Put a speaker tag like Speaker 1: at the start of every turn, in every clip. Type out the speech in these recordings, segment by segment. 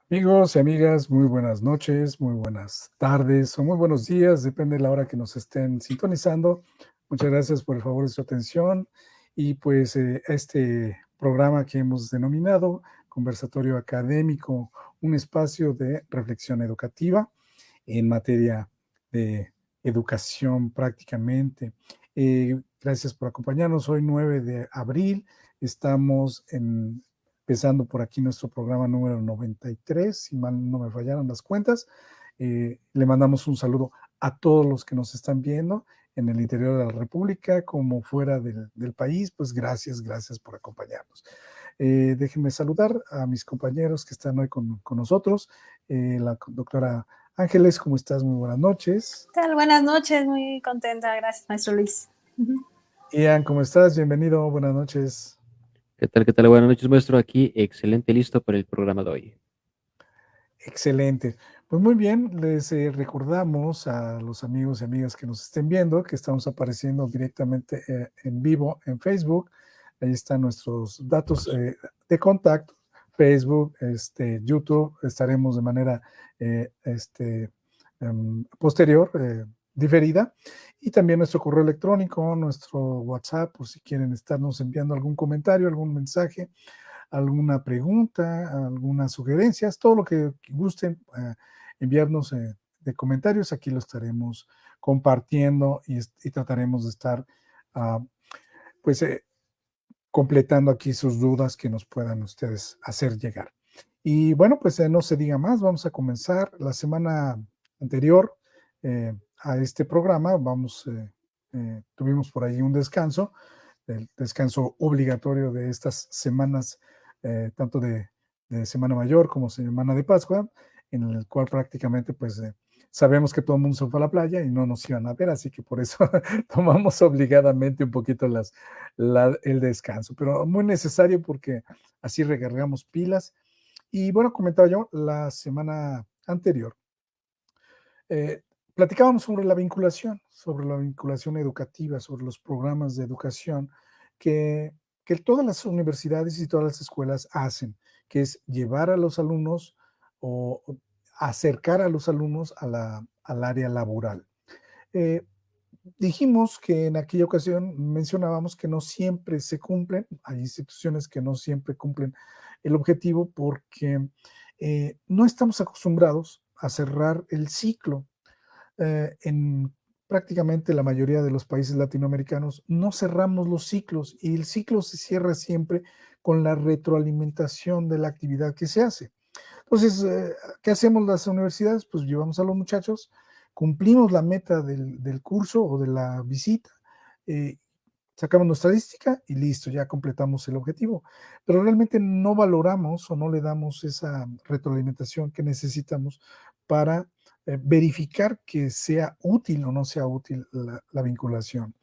Speaker 1: Amigos y amigas, muy buenas noches, muy buenas tardes o muy buenos días, depende de la hora que nos estén sintonizando. Muchas gracias por el favor de su atención y pues este programa que hemos denominado Conversatorio Académico, un espacio de reflexión educativa en materia de educación prácticamente. Gracias por acompañarnos. Hoy 9 de abril, estamos empezando por aquí nuestro programa número 93, si mal no me fallaron las cuentas. Le mandamos un saludo a todos los que nos están viendo en el interior de la República como fuera del país, pues gracias por acompañarnos. Déjenme saludar a mis compañeros que están hoy con nosotros, la doctora Ángeles, ¿cómo estás? Muy buenas noches.
Speaker 2: ¿Qué tal? Buenas noches, muy contenta, gracias, maestro Luis.
Speaker 1: Ian, ¿cómo estás? Bienvenido, buenas noches.
Speaker 3: ¿Qué tal? ¿Qué tal? Buenas noches, maestro. Aquí, excelente, listo para el programa de hoy.
Speaker 1: Excelente. Pues muy bien, les recordamos a los amigos y amigas que nos estén viendo que estamos apareciendo directamente en vivo en Facebook. Ahí están nuestros datos de contacto, Facebook, YouTube. Estaremos de manera posterior, diferida. Y también nuestro correo electrónico, nuestro WhatsApp, por si quieren estarnos enviando algún comentario, algún mensaje, alguna pregunta, algunas sugerencias, todo lo que gusten enviarnos de comentarios, aquí lo estaremos compartiendo y trataremos de estar uh, pues completando aquí sus dudas que nos puedan ustedes hacer llegar. Y bueno, pues no se diga más, vamos a comenzar la semana anterior a este programa, tuvimos por ahí un descanso, el descanso obligatorio de estas semanas, tanto de Semana Mayor como Semana de Pascua, en el cual prácticamente pues sabemos que todo el mundo se fue a la playa y no nos iban a ver, así que por eso tomamos obligadamente un poquito el descanso, pero muy necesario porque así recargamos pilas. Y bueno, comentaba yo la semana anterior, eh, platicábamos sobre la vinculación educativa, sobre los programas de educación que todas las universidades y todas las escuelas hacen, que es llevar a los alumnos o acercar a los alumnos al área laboral. Eh, Dijimos que en aquella ocasión mencionábamos que no siempre se cumplen, hay instituciones que no siempre cumplen el objetivo porque no estamos acostumbrados a cerrar el ciclo. En prácticamente la mayoría de los países latinoamericanos no cerramos los ciclos y el ciclo se cierra siempre con la retroalimentación de la actividad que se hace. Entonces, ¿qué hacemos las universidades? Pues llevamos a los muchachos, cumplimos la meta del curso o de la visita, eh, sacamos nuestra estadística y listo, ya completamos el objetivo. Pero realmente no valoramos o no le damos esa retroalimentación que necesitamos para verificar que sea útil o no sea útil la vinculación.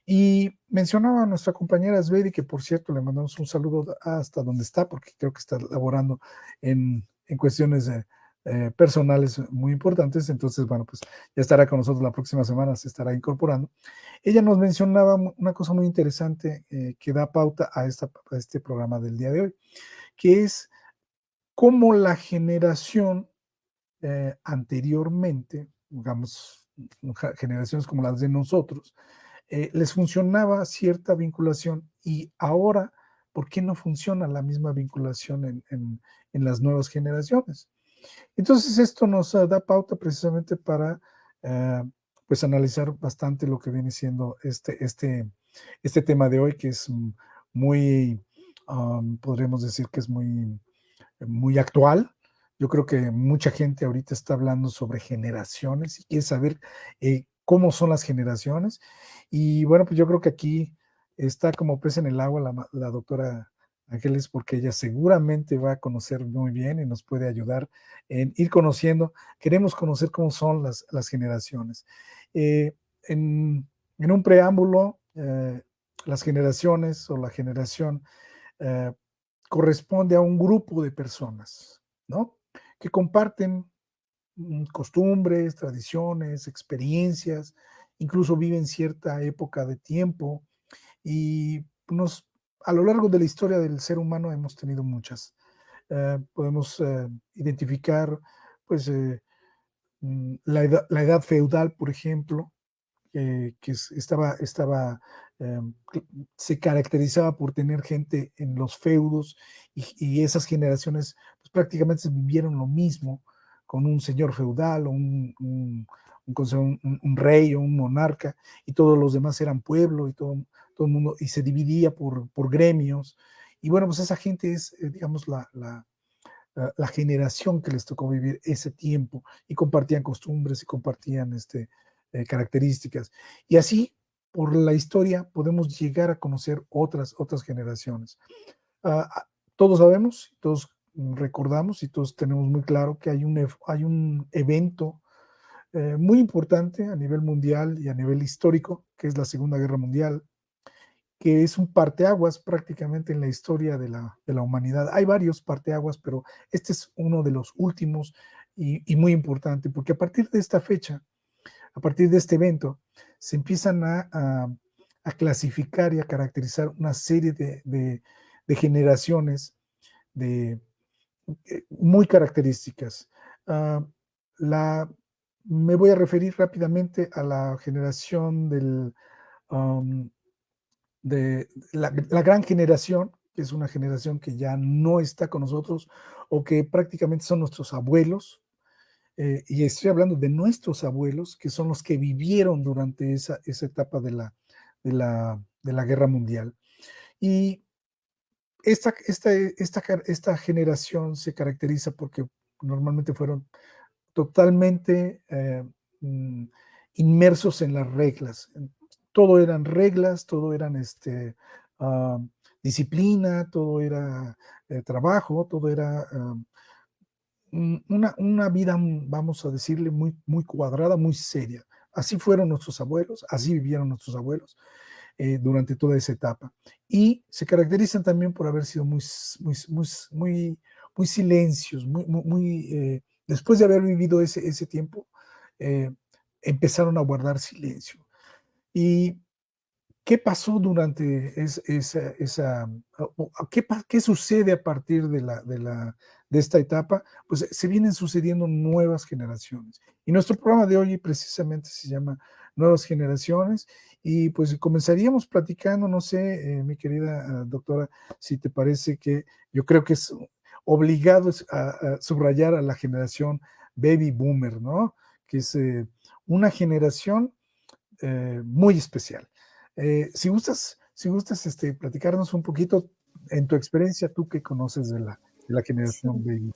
Speaker 1: Y mencionaba a nuestra compañera Svedi, que por cierto le mandamos un saludo hasta donde está, porque creo que está laborando en cuestiones personales muy importantes. Entonces, bueno, pues ya estará con nosotros la próxima semana, se estará incorporando. Ella nos mencionaba una cosa muy interesante que da pauta a este programa del día de hoy, que es cómo la generación anteriormente, digamos, generaciones como las de nosotros, les funcionaba cierta vinculación y ahora, ¿por qué no funciona la misma vinculación en las nuevas generaciones? Entonces, esto nos da pauta precisamente para eh, pues analizar bastante lo que viene siendo este tema de hoy, que es muy, podríamos decir que es muy actual. Yo creo que mucha gente ahorita está hablando sobre generaciones y quiere saber cómo son las generaciones. Y bueno, pues yo creo que aquí está como pez en el agua la doctora Ángeles, porque ella seguramente va a conocer muy bien y nos puede ayudar en ir conociendo. Queremos conocer cómo son las generaciones. Eh, en, en, un preámbulo, las generaciones o la generación eh, corresponde a un grupo de personas, ¿no? Que comparten costumbres, tradiciones, experiencias, incluso viven cierta época de tiempo y a lo largo de la historia del ser humano hemos tenido muchas. podemos identificar pues, la edad feudal, por ejemplo, que se caracterizaba por tener gente en los feudos y esas generaciones pues, prácticamente vivieron lo mismo con un señor feudal o un rey o un monarca, y todos los demás eran pueblo y todo el mundo, y se dividía por gremios. Y bueno, pues esa gente es, digamos, la generación que les tocó vivir ese tiempo, y compartían costumbres y compartían características. Y así, por la historia, podemos llegar a conocer otras generaciones. Todos sabemos, todos recordamos y todos tenemos muy claro que hay un evento muy importante a nivel mundial y a nivel histórico, que es la Segunda Guerra Mundial, que es un parteaguas prácticamente en la historia de la humanidad. Hay varios parteaguas, pero este es uno de los últimos y muy importante, porque a partir de esta fecha, a partir de este evento, se empiezan a clasificar y a caracterizar una serie de generaciones muy características. Me voy a referir rápidamente a la generación de la gran generación, que es una generación que ya no está con nosotros o que prácticamente son nuestros abuelos, y estoy hablando de nuestros abuelos, que son los que vivieron durante esa etapa de la guerra mundial. Y esta generación se caracteriza porque normalmente fueron totalmente inmersos en las reglas. Todo eran reglas, todo eran disciplina, todo era trabajo, todo era una vida, vamos a decirle, muy, muy cuadrada, muy seria. Así fueron nuestros abuelos, así vivieron nuestros abuelos durante toda esa etapa. Y se caracterizan también por haber sido muy silencios, después de haber vivido ese tiempo, empezaron a guardar silencio. ¿Y qué pasó durante qué sucede a partir de esta etapa? Pues se vienen sucediendo nuevas generaciones. Y nuestro programa de hoy precisamente se llama Nuevas Generaciones, y pues comenzaríamos platicando, no sé, mi querida doctora, si te parece, que yo creo que es obligado a subrayar a la generación Baby Boomer, ¿no? Que es una generación muy especial. Si gustas platicarnos un poquito en tu experiencia, tú que conoces de la generación Baby.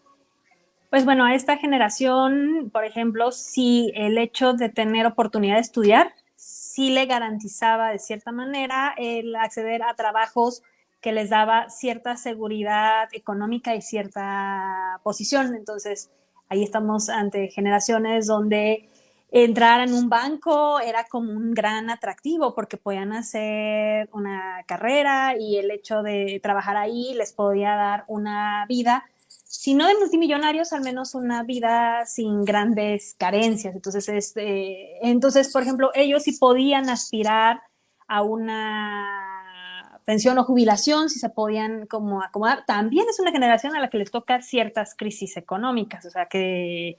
Speaker 2: Pues bueno, a esta generación, por ejemplo, sí, el hecho de tener oportunidad de estudiar, sí le garantizaba de cierta manera el acceder a trabajos que les daba cierta seguridad económica y cierta posición. Entonces, ahí estamos ante generaciones donde entrar en un banco era como un gran atractivo porque podían hacer una carrera y el hecho de trabajar ahí les podía dar una vida, si no de multimillonarios, al menos una vida sin grandes carencias. Entonces, por ejemplo, ellos sí podían aspirar a una pensión o jubilación, si se podían como acomodar. También es una generación a la que les toca ciertas crisis económicas, o sea que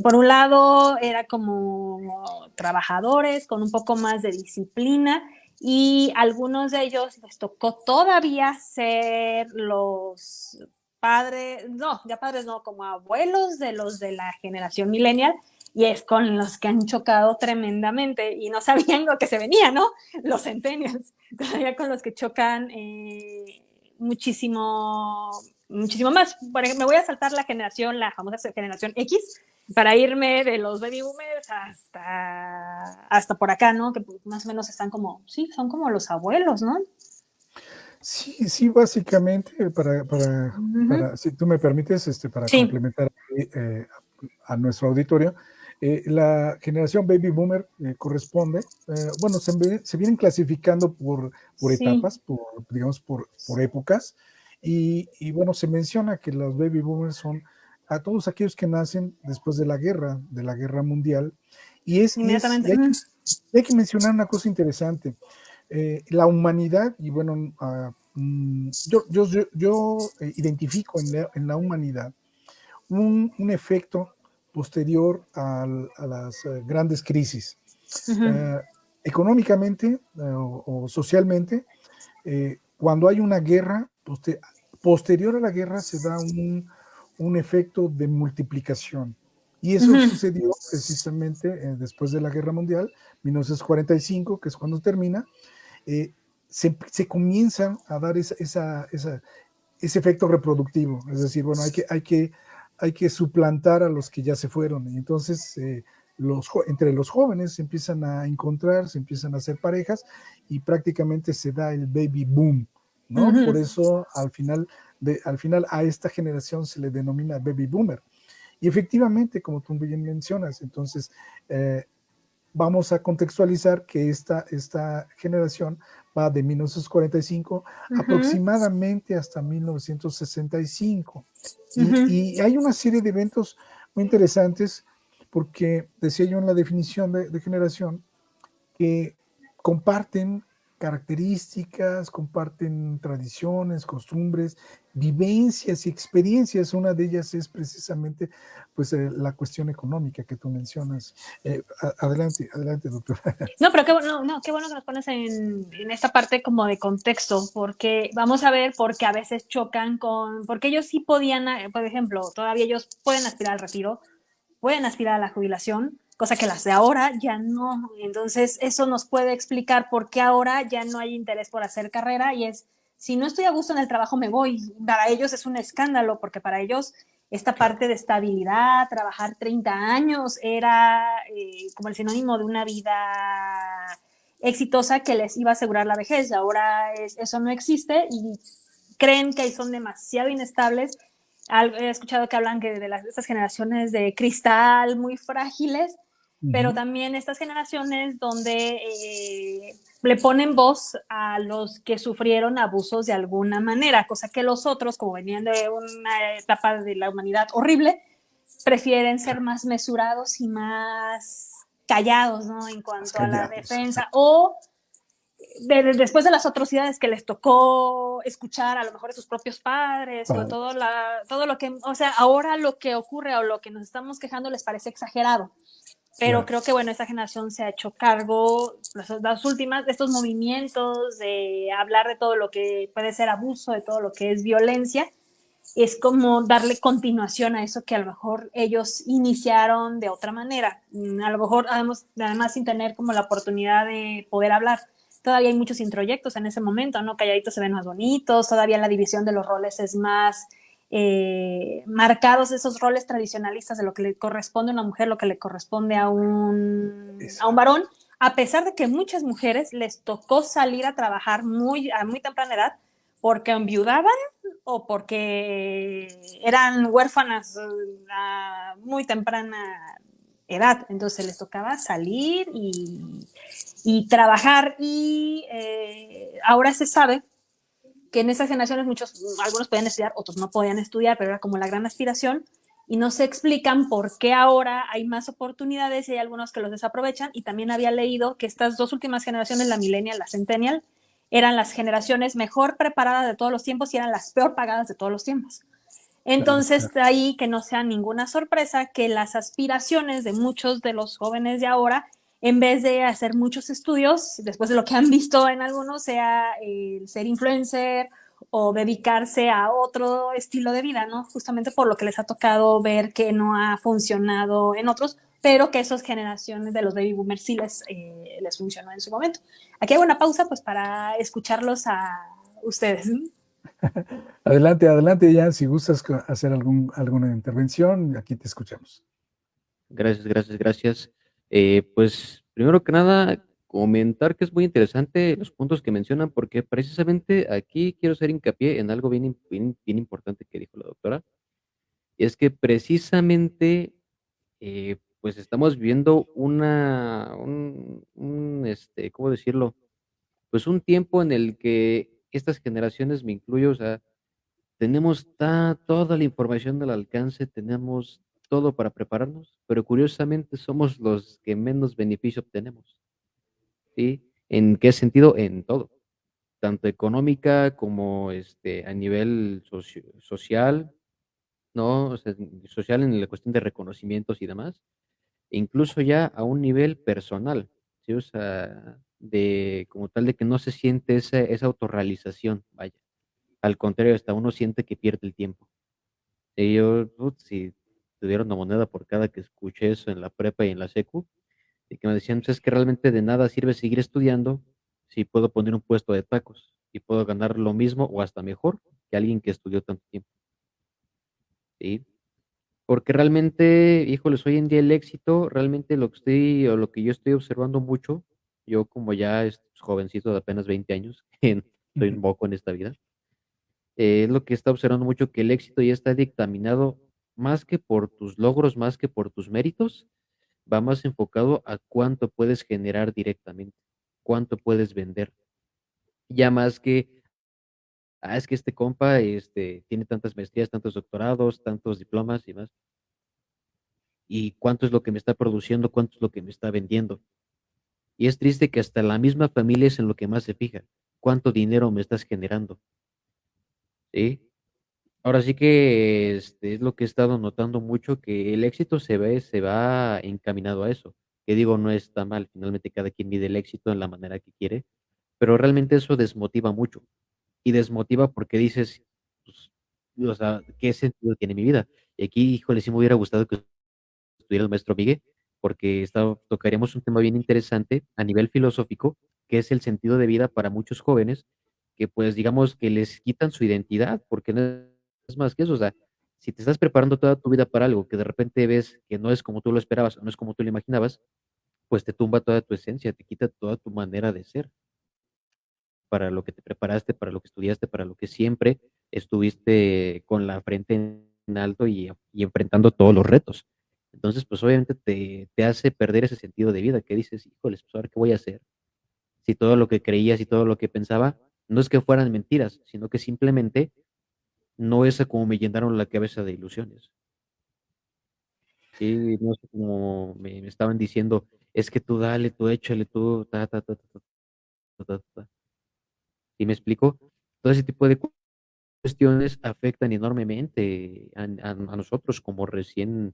Speaker 2: por un lado era como trabajadores con un poco más de disciplina, y algunos de ellos les tocó todavía ser los padres, no, ya padres no, como abuelos de los de la generación millennial, y es con los que han chocado tremendamente y no sabían lo que se venía, ¿no? Los centennials, todavía con los que chocan muchísimo, muchísimo más. Por ejemplo, me voy a saltar la famosa generación X, para irme de los baby boomers hasta por acá, ¿no? Que más o menos están como, sí, son como los abuelos, ¿no?
Speaker 1: Sí, básicamente, si tú me permites, para
Speaker 2: Sí.
Speaker 1: complementar a nuestro auditorio, la generación Baby Boomer corresponde, bueno, se vienen clasificando por
Speaker 2: Sí.
Speaker 1: etapas, digamos, por épocas, y bueno, se menciona que los Baby Boomers son a todos aquellos que nacen después de la Guerra Mundial, y
Speaker 2: Inmediatamente.
Speaker 1: hay que mencionar una cosa interesante. La humanidad, y bueno, yo identifico en la humanidad un efecto posterior a las grandes crisis.
Speaker 2: Ujú,
Speaker 1: Económicamente o socialmente, cuando hay una guerra, posterior a la guerra se da un efecto de multiplicación. Y eso
Speaker 2: ujú,
Speaker 1: sucedió precisamente después de la Guerra Mundial, 1945, que es cuando termina, eh, se comienzan a dar ese efecto reproductivo. Es decir, bueno, hay que suplantar a los que ya se fueron. Y entonces, entre los jóvenes se empiezan a encontrar, se empiezan a hacer parejas y prácticamente se da el baby boom, ¿no?
Speaker 2: ujú,
Speaker 1: Por eso al final a esta generación se le denomina baby boomer. Y efectivamente, como tú bien mencionas, entonces vamos a contextualizar que esta generación va de 1945
Speaker 2: ujú,
Speaker 1: aproximadamente hasta 1965.
Speaker 2: ujú.
Speaker 1: Y hay una serie de eventos muy interesantes porque decía yo en la definición de generación que comparten características, comparten tradiciones, costumbres, vivencias y experiencias. Una de ellas es precisamente pues, la cuestión económica que tú mencionas. Adelante, adelante, doctora.
Speaker 2: No, pero qué bueno, no, qué bueno que nos pones en esta parte como de contexto, porque vamos a ver, porque a veces chocan con, porque ellos sí podían, por ejemplo, todavía ellos pueden aspirar al retiro, pueden aspirar a la jubilación, cosa que las de ahora ya no. Entonces, eso nos puede explicar por qué ahora ya no hay interés por hacer carrera y es, si no estoy a gusto en el trabajo, me voy. Para ellos es un escándalo, porque para ellos esta
Speaker 1: Claro.
Speaker 2: parte de estabilidad, trabajar 30 años, era como el sinónimo de una vida exitosa que les iba a asegurar la vejez. Ahora eso no existe y creen que son demasiado inestables. He escuchado que hablan que de estas generaciones de cristal muy frágiles,
Speaker 1: Uh
Speaker 2: pero
Speaker 1: -huh.
Speaker 2: también estas generaciones donde le ponen voz a los que sufrieron abusos de alguna manera, cosa que los otros, como venían de una etapa de la humanidad horrible, prefieren ser más mesurados y más callados, ¿no? En
Speaker 1: Más
Speaker 2: cuanto a la
Speaker 1: callados,
Speaker 2: defensa,
Speaker 1: exacto.
Speaker 2: o después de las atrocidades que les tocó escuchar a lo mejor de sus propios padres o de
Speaker 1: Padre.
Speaker 2: todo lo que, o sea, ahora lo que ocurre o lo que nos estamos quejando les parece exagerado. Pero
Speaker 1: Claro.
Speaker 2: creo que, bueno, esta generación se ha hecho cargo, las últimas, de estos movimientos, de hablar de todo lo que puede ser abuso, de todo lo que es violencia, es como darle continuación a eso que a lo mejor ellos iniciaron de otra manera. A lo mejor, además sin tener como la oportunidad de poder hablar. Todavía hay muchos introyectos en ese momento, ¿no? Calladitos se ven más bonitos, todavía la división de los roles es más marcados, esos roles tradicionalistas de lo que le corresponde a una mujer, lo que le corresponde a un
Speaker 1: Exacto.
Speaker 2: varón, a pesar de que muchas mujeres les tocó salir a trabajar a muy temprana edad porque enviudaban o porque eran huérfanas a muy temprana edad, entonces les tocaba salir y trabajar y ahora se sabe que en esas generaciones algunos podían estudiar, otros no podían estudiar, pero era como la gran aspiración y no se explican por qué ahora hay más oportunidades y hay algunos que los desaprovechan. Y también había leído que estas dos últimas generaciones, la millennial, la centennial, eran las generaciones mejor preparadas de todos los tiempos y eran las peor pagadas de todos los tiempos.
Speaker 1: Claro,
Speaker 2: Entonces,
Speaker 1: claro.
Speaker 2: de ahí que no sea ninguna sorpresa que las aspiraciones de muchos de los jóvenes de ahora, en vez de hacer muchos estudios, después de lo que han visto en algunos, sea el ser influencer o dedicarse a otro estilo de vida, ¿no? Justamente por lo que les ha tocado ver que no ha funcionado en otros, pero que esas generaciones de los baby boomers sí les funcionó en su momento. Aquí hay una pausa, pues, para escucharlos a ustedes.
Speaker 1: Adelante, adelante, Jan, si gustas hacer alguna intervención, aquí te escuchamos.
Speaker 3: Gracias, gracias, gracias. Pues primero que nada, comentar que es muy interesante los puntos que mencionan, porque precisamente aquí quiero hacer hincapié en algo bien importante que dijo la doctora, y es que precisamente pues estamos viviendo ¿cómo decirlo? Pues un tiempo en el que estas generaciones, me incluyo, o sea, tenemos toda la información al alcance, tenemos todo para prepararnos, pero curiosamente somos los que menos beneficio obtenemos, ¿sí? ¿En qué sentido? En todo. tanto económica como a nivel social, ¿no? O sea, social en la cuestión de reconocimientos y demás, e incluso ya a un nivel personal, ¿sí? O sea, de como tal de que no se siente esa autorrealización, vaya. Al contrario, hasta uno siente que pierde el tiempo. Y yo, si tuviera una moneda por cada que escuché eso en la prepa y en la secu, y que me decían, pues es que realmente de nada sirve seguir estudiando si puedo poner un puesto de tacos y puedo ganar lo mismo o hasta mejor que alguien que estudió tanto tiempo, ¿sí? Porque realmente, híjoles, hoy en día el éxito, realmente lo que estoy o lo que yo estoy observando mucho, yo como ya jovencito de apenas 20 años, que soy
Speaker 1: Ujú.
Speaker 3: un poco en esta vida, es lo que está observando mucho que el éxito ya está dictaminado más que por tus logros, más que por tus méritos, va más enfocado a cuánto puedes generar directamente, cuánto puedes vender. Ya más que, es que este compa, tiene tantas maestrías, tantos doctorados, tantos diplomas y más, y cuánto es lo que me está produciendo, cuánto es lo que me está vendiendo. Y es triste que hasta la misma familia es en lo que más se fija, cuánto dinero me estás generando, ¿sí? Ahora sí que, es lo que he estado notando mucho, que el éxito se va encaminado a eso, que digo, no está mal, finalmente cada quien mide el éxito en la manera que quiere, pero realmente eso desmotiva mucho, y desmotiva porque dices, pues, o sea, ¿qué sentido tiene mi vida? Y aquí, híjole, sí me hubiera gustado que estuviera el maestro Miguel, porque tocaríamos un tema bien interesante a nivel filosófico, que es el sentido de vida para muchos jóvenes, que pues digamos que les quitan su identidad, porque no es más que eso, o sea, si te estás preparando toda tu vida para algo que de repente ves que no es como tú lo esperabas o no es como tú lo imaginabas, pues te tumba toda tu esencia, te quita toda tu manera de ser, para lo que te preparaste, para lo que estudiaste, para lo que siempre estuviste con la frente en alto y enfrentando todos los retos. Entonces, pues obviamente te hace perder ese sentido de vida, que dices, híjoles, pues ahora qué voy a hacer. Si todo lo que creías y todo lo que pensaba, no es que fueran mentiras, sino que simplemente no es a como me llenaron la cabeza de ilusiones. Sí, no sé cómo me estaban diciendo, es que tú dale, tú échale, tú, ta, ta, ta, ta, ta, ta, ta, ta. ¿Sí me explico? Todo ese tipo de cuestiones afectan enormemente a nosotros como recién,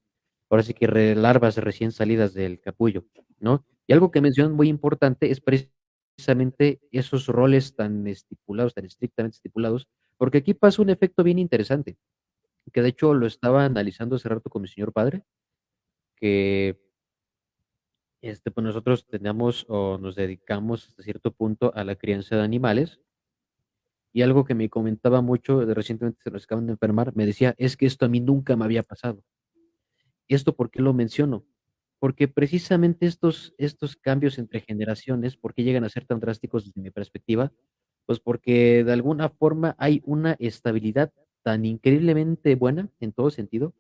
Speaker 3: ahora sí que larvas recién salidas del capullo, ¿no? Y algo que mencionan muy importante es precisamente esos roles tan estipulados, tan estrictamente estipulados, porque aquí pasa un efecto bien interesante, que de hecho lo estaba analizando hace rato con mi señor padre, que pues nosotros tenemos o nos dedicamos hasta cierto punto a la crianza de animales. Y algo que me comentaba mucho, recientemente se nos acaban de enfermar, me decía, es que esto a mí nunca me había pasado. ¿Y esto por qué lo menciono? Porque precisamente estos cambios entre generaciones, ¿por qué llegan a ser tan drásticos desde mi perspectiva? Pues porque de alguna forma hay una estabilidad tan increíblemente buena en todo sentido,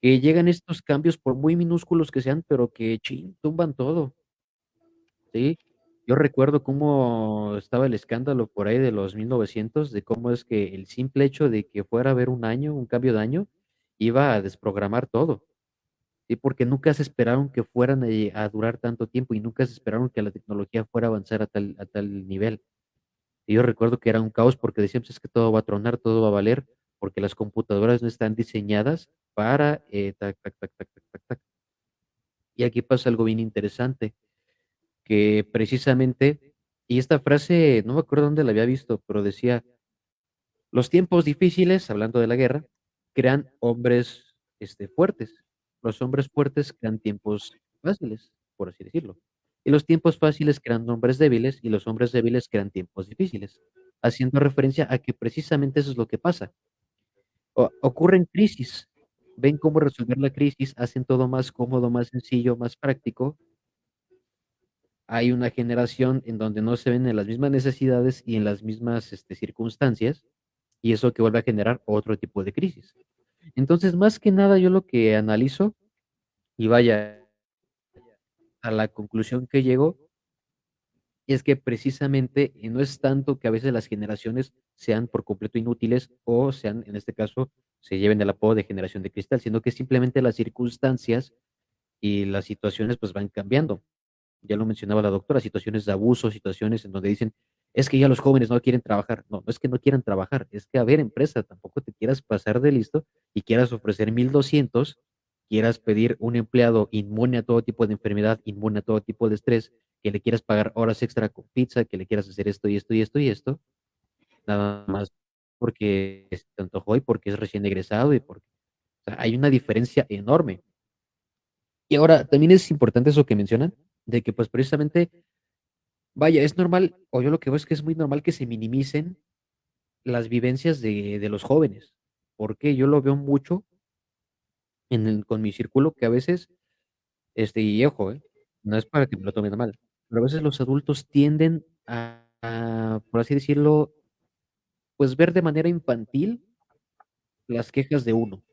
Speaker 3: que llegan estos cambios por muy minúsculos que sean, pero que chin, tumban todo. Sí, yo recuerdo cómo estaba el escándalo por ahí de los 1900 de cómo es que el simple hecho de que fuera a haber un año, un cambio de año, iba a desprogramar todo, ¿sí? Porque nunca se esperaron que fueran a durar tanto tiempo y nunca se esperaron que la tecnología fuera a avanzar a tal nivel. Y yo recuerdo que era un caos porque decían, pues es que todo va a tronar, todo va a valer, porque las computadoras no están diseñadas para tac, tac, tac, tac, tac, tac, tac. Y aquí pasa algo bien interesante que precisamente, y esta frase, no me acuerdo dónde la había visto, pero decía, los tiempos difíciles, hablando de la guerra, crean hombres fuertes. Los hombres fuertes crean tiempos fáciles, por así decirlo. Y los tiempos fáciles crean hombres débiles y los hombres débiles crean tiempos difíciles, haciendo referencia a que precisamente eso es lo que pasa. Ocurren crisis, ven cómo resolver la crisis, hacen todo más cómodo, más sencillo, más práctico. Hay una generación en donde no se ven en las mismas necesidades y en las mismas circunstancias, y eso que vuelve a generar otro tipo de crisis. Entonces, más que nada, yo lo que analizo, y vaya, a la conclusión que llego, es que precisamente no es tanto que a veces las generaciones sean por completo inútiles o sean, en este caso, se lleven el apodo de generación de cristal, sino que simplemente las circunstancias y las situaciones pues van cambiando. Ya lo mencionaba la doctora, situaciones de abuso, situaciones en donde dicen, es que ya los jóvenes no quieren trabajar. No, no es que no quieran trabajar, es que, a ver, empresa, tampoco te quieras pasar de listo y quieras ofrecer 1,200, quieras pedir un empleado inmune a todo tipo de enfermedad, inmune a todo tipo de estrés, que le quieras pagar horas extra con pizza, que le quieras hacer esto y esto y esto y esto, nada más porque se te antojó y porque es recién egresado y porque, o sea, hay una diferencia enorme. Y ahora, también es importante eso que mencionan, de que pues precisamente, vaya, es normal, o yo lo que veo es que es muy normal que se minimicen las vivencias de los jóvenes, porque yo lo veo mucho con mi círculo que a veces, y ojo, no es para que me lo tomen a mal, pero a veces los adultos tienden por así decirlo, pues ver de manera infantil las quejas de uno,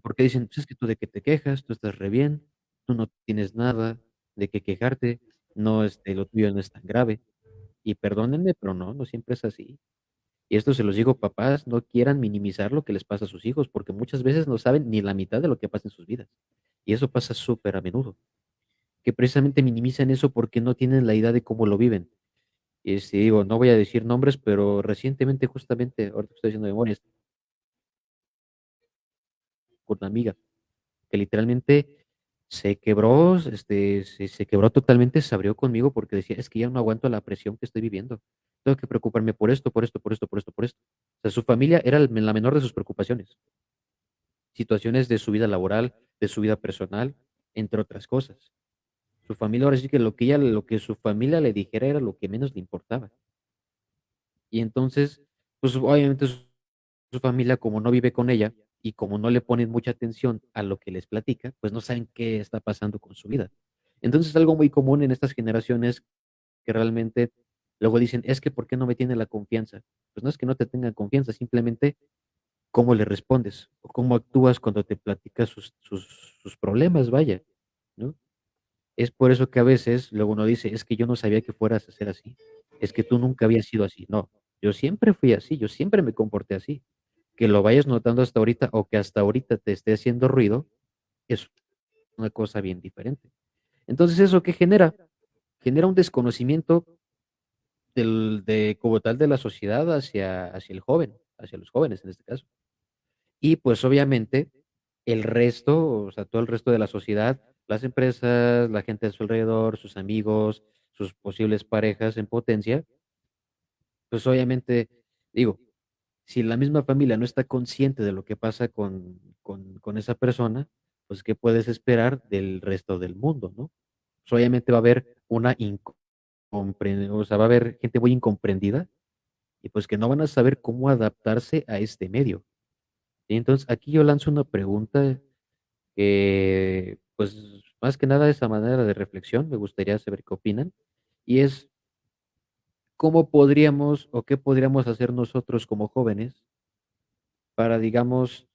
Speaker 3: porque dicen, pues es que tú de qué te quejas, tú estás re bien, tú no tienes nada de qué quejarte, no, lo tuyo no es tan grave. Y perdónenme, pero no, no siempre es así. Y esto se los digo, papás, no quieran minimizar lo que les pasa a sus hijos, porque muchas veces no saben ni la mitad de lo que pasa en sus vidas. Y eso pasa súper a menudo, que precisamente minimizan eso porque no tienen la idea de cómo lo viven. Y digo, no voy a decir nombres, pero recientemente, justamente, ahorita que estoy haciendo memoria, con una amiga que literalmente se quebró, se quebró totalmente, se abrió conmigo porque decía, es que ya no aguanto la presión que estoy viviendo. Tengo que preocuparme por esto, por esto, por esto, por esto, por esto. O sea, su familia era la menor de sus preocupaciones. Situaciones de su vida laboral, de su vida personal, entre otras cosas. Su familia, ahora sí que lo que su familia le dijera era lo que menos le importaba. Y entonces, pues obviamente su familia, como no vive con ella y como no le ponen mucha atención a lo que les platica, pues no saben qué está pasando con su vida. Entonces, algo muy común en estas generaciones que realmente luego dicen, es que ¿por qué no me tiene la confianza? Pues no es que no te tengan confianza, simplemente cómo le respondes o cómo actúas cuando te platicas sus problemas, vaya, ¿no? Es por eso que a veces luego uno dice, es que yo no sabía que fueras a ser así, es que tú nunca habías sido así. No, yo siempre fui así, yo siempre me comporté así. Que lo vayas notando hasta ahorita o que hasta ahorita te esté haciendo ruido, es una cosa bien diferente. Entonces, ¿eso qué genera? Genera un desconocimiento como tal de la sociedad hacia el joven, hacia los jóvenes en este caso. Y pues obviamente el resto, o sea, todo el resto de la sociedad, las empresas, la gente a su alrededor, sus amigos, sus posibles parejas en potencia, pues obviamente, digo, si la misma familia no está consciente de lo que pasa con esa persona, pues ¿qué puedes esperar del resto del mundo, no? Pues obviamente va a haber o sea, va a haber gente muy incomprendida y pues que no van a saber cómo adaptarse a este medio. Y entonces aquí yo lanzo una pregunta que, pues, más que nada esa manera de reflexión, me gustaría saber qué opinan, y es, ¿cómo podríamos o qué podríamos hacer nosotros como jóvenes para, digamos,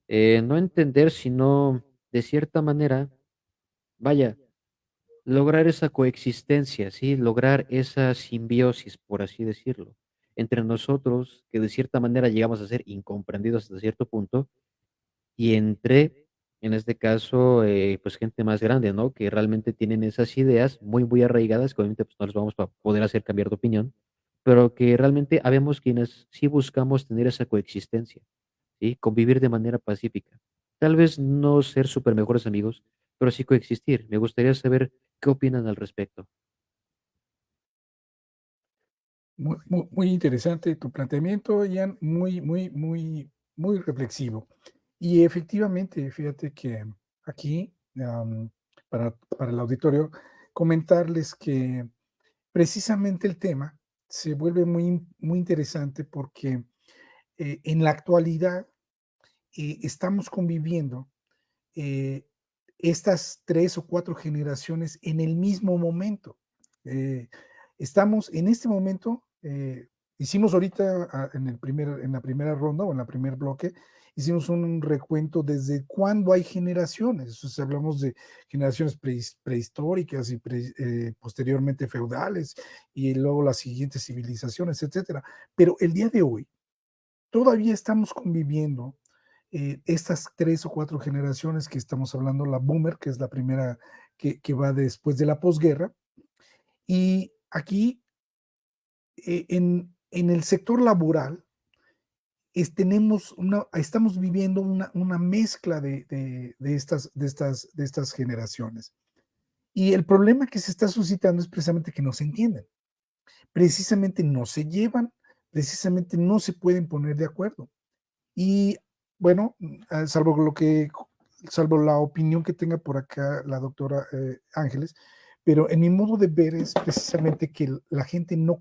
Speaker 3: no entender, sino de cierta manera, vaya, lograr esa coexistencia, ¿sí? Lograr esa simbiosis, por así decirlo, entre nosotros, que de cierta manera llegamos a ser incomprendidos hasta cierto punto, y entre, en este caso, pues gente más grande, ¿no? Que realmente tienen esas ideas muy, muy arraigadas, que obviamente pues, no les vamos a poder hacer cambiar de opinión, pero que realmente habemos quienes sí buscamos tener esa coexistencia, ¿sí? Convivir de manera pacífica. Tal vez no ser súper mejores amigos, pero sí coexistir. Me gustaría saber qué opinan al respecto.
Speaker 1: Muy interesante tu planteamiento, Ian, muy reflexivo. Y efectivamente, fíjate que aquí, para el auditorio, comentarles que precisamente el tema se vuelve muy interesante porque en la actualidad estamos conviviendo eh, estas 3 o 4 generaciones en el mismo momento. Eh, estamos en este momento, hicimos ahorita en la primera ronda o en la primer bloque, hicimos un recuento desde cuándo hay generaciones. O sea, hablamos de generaciones prehistóricas y posteriormente feudales y luego las siguientes civilizaciones, etcétera. Pero el día de hoy todavía estamos conviviendo estas 3 o 4 generaciones que estamos hablando, la boomer, que es la primera que va después de la posguerra, Y aquí, en el sector laboral, estamos viviendo una mezcla de estas generaciones. Y el problema que se está suscitando es precisamente que no se entienden, precisamente no se llevan, precisamente no se pueden poner de acuerdo. Y bueno, salvo la opinión que tenga por acá la doctora Ángeles, pero en mi modo de ver es precisamente que la gente no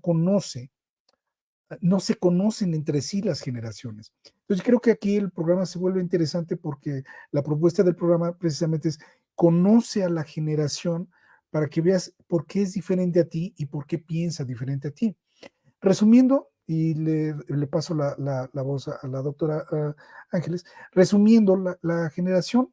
Speaker 1: se conocen entre sí las generaciones. Entonces creo que aquí el programa se vuelve interesante porque la propuesta del programa precisamente es conoce a la generación para que veas por qué es diferente a ti y por qué piensa diferente a ti. Resumiendo, y le paso la voz a la doctora Ángeles, resumiendo, la generación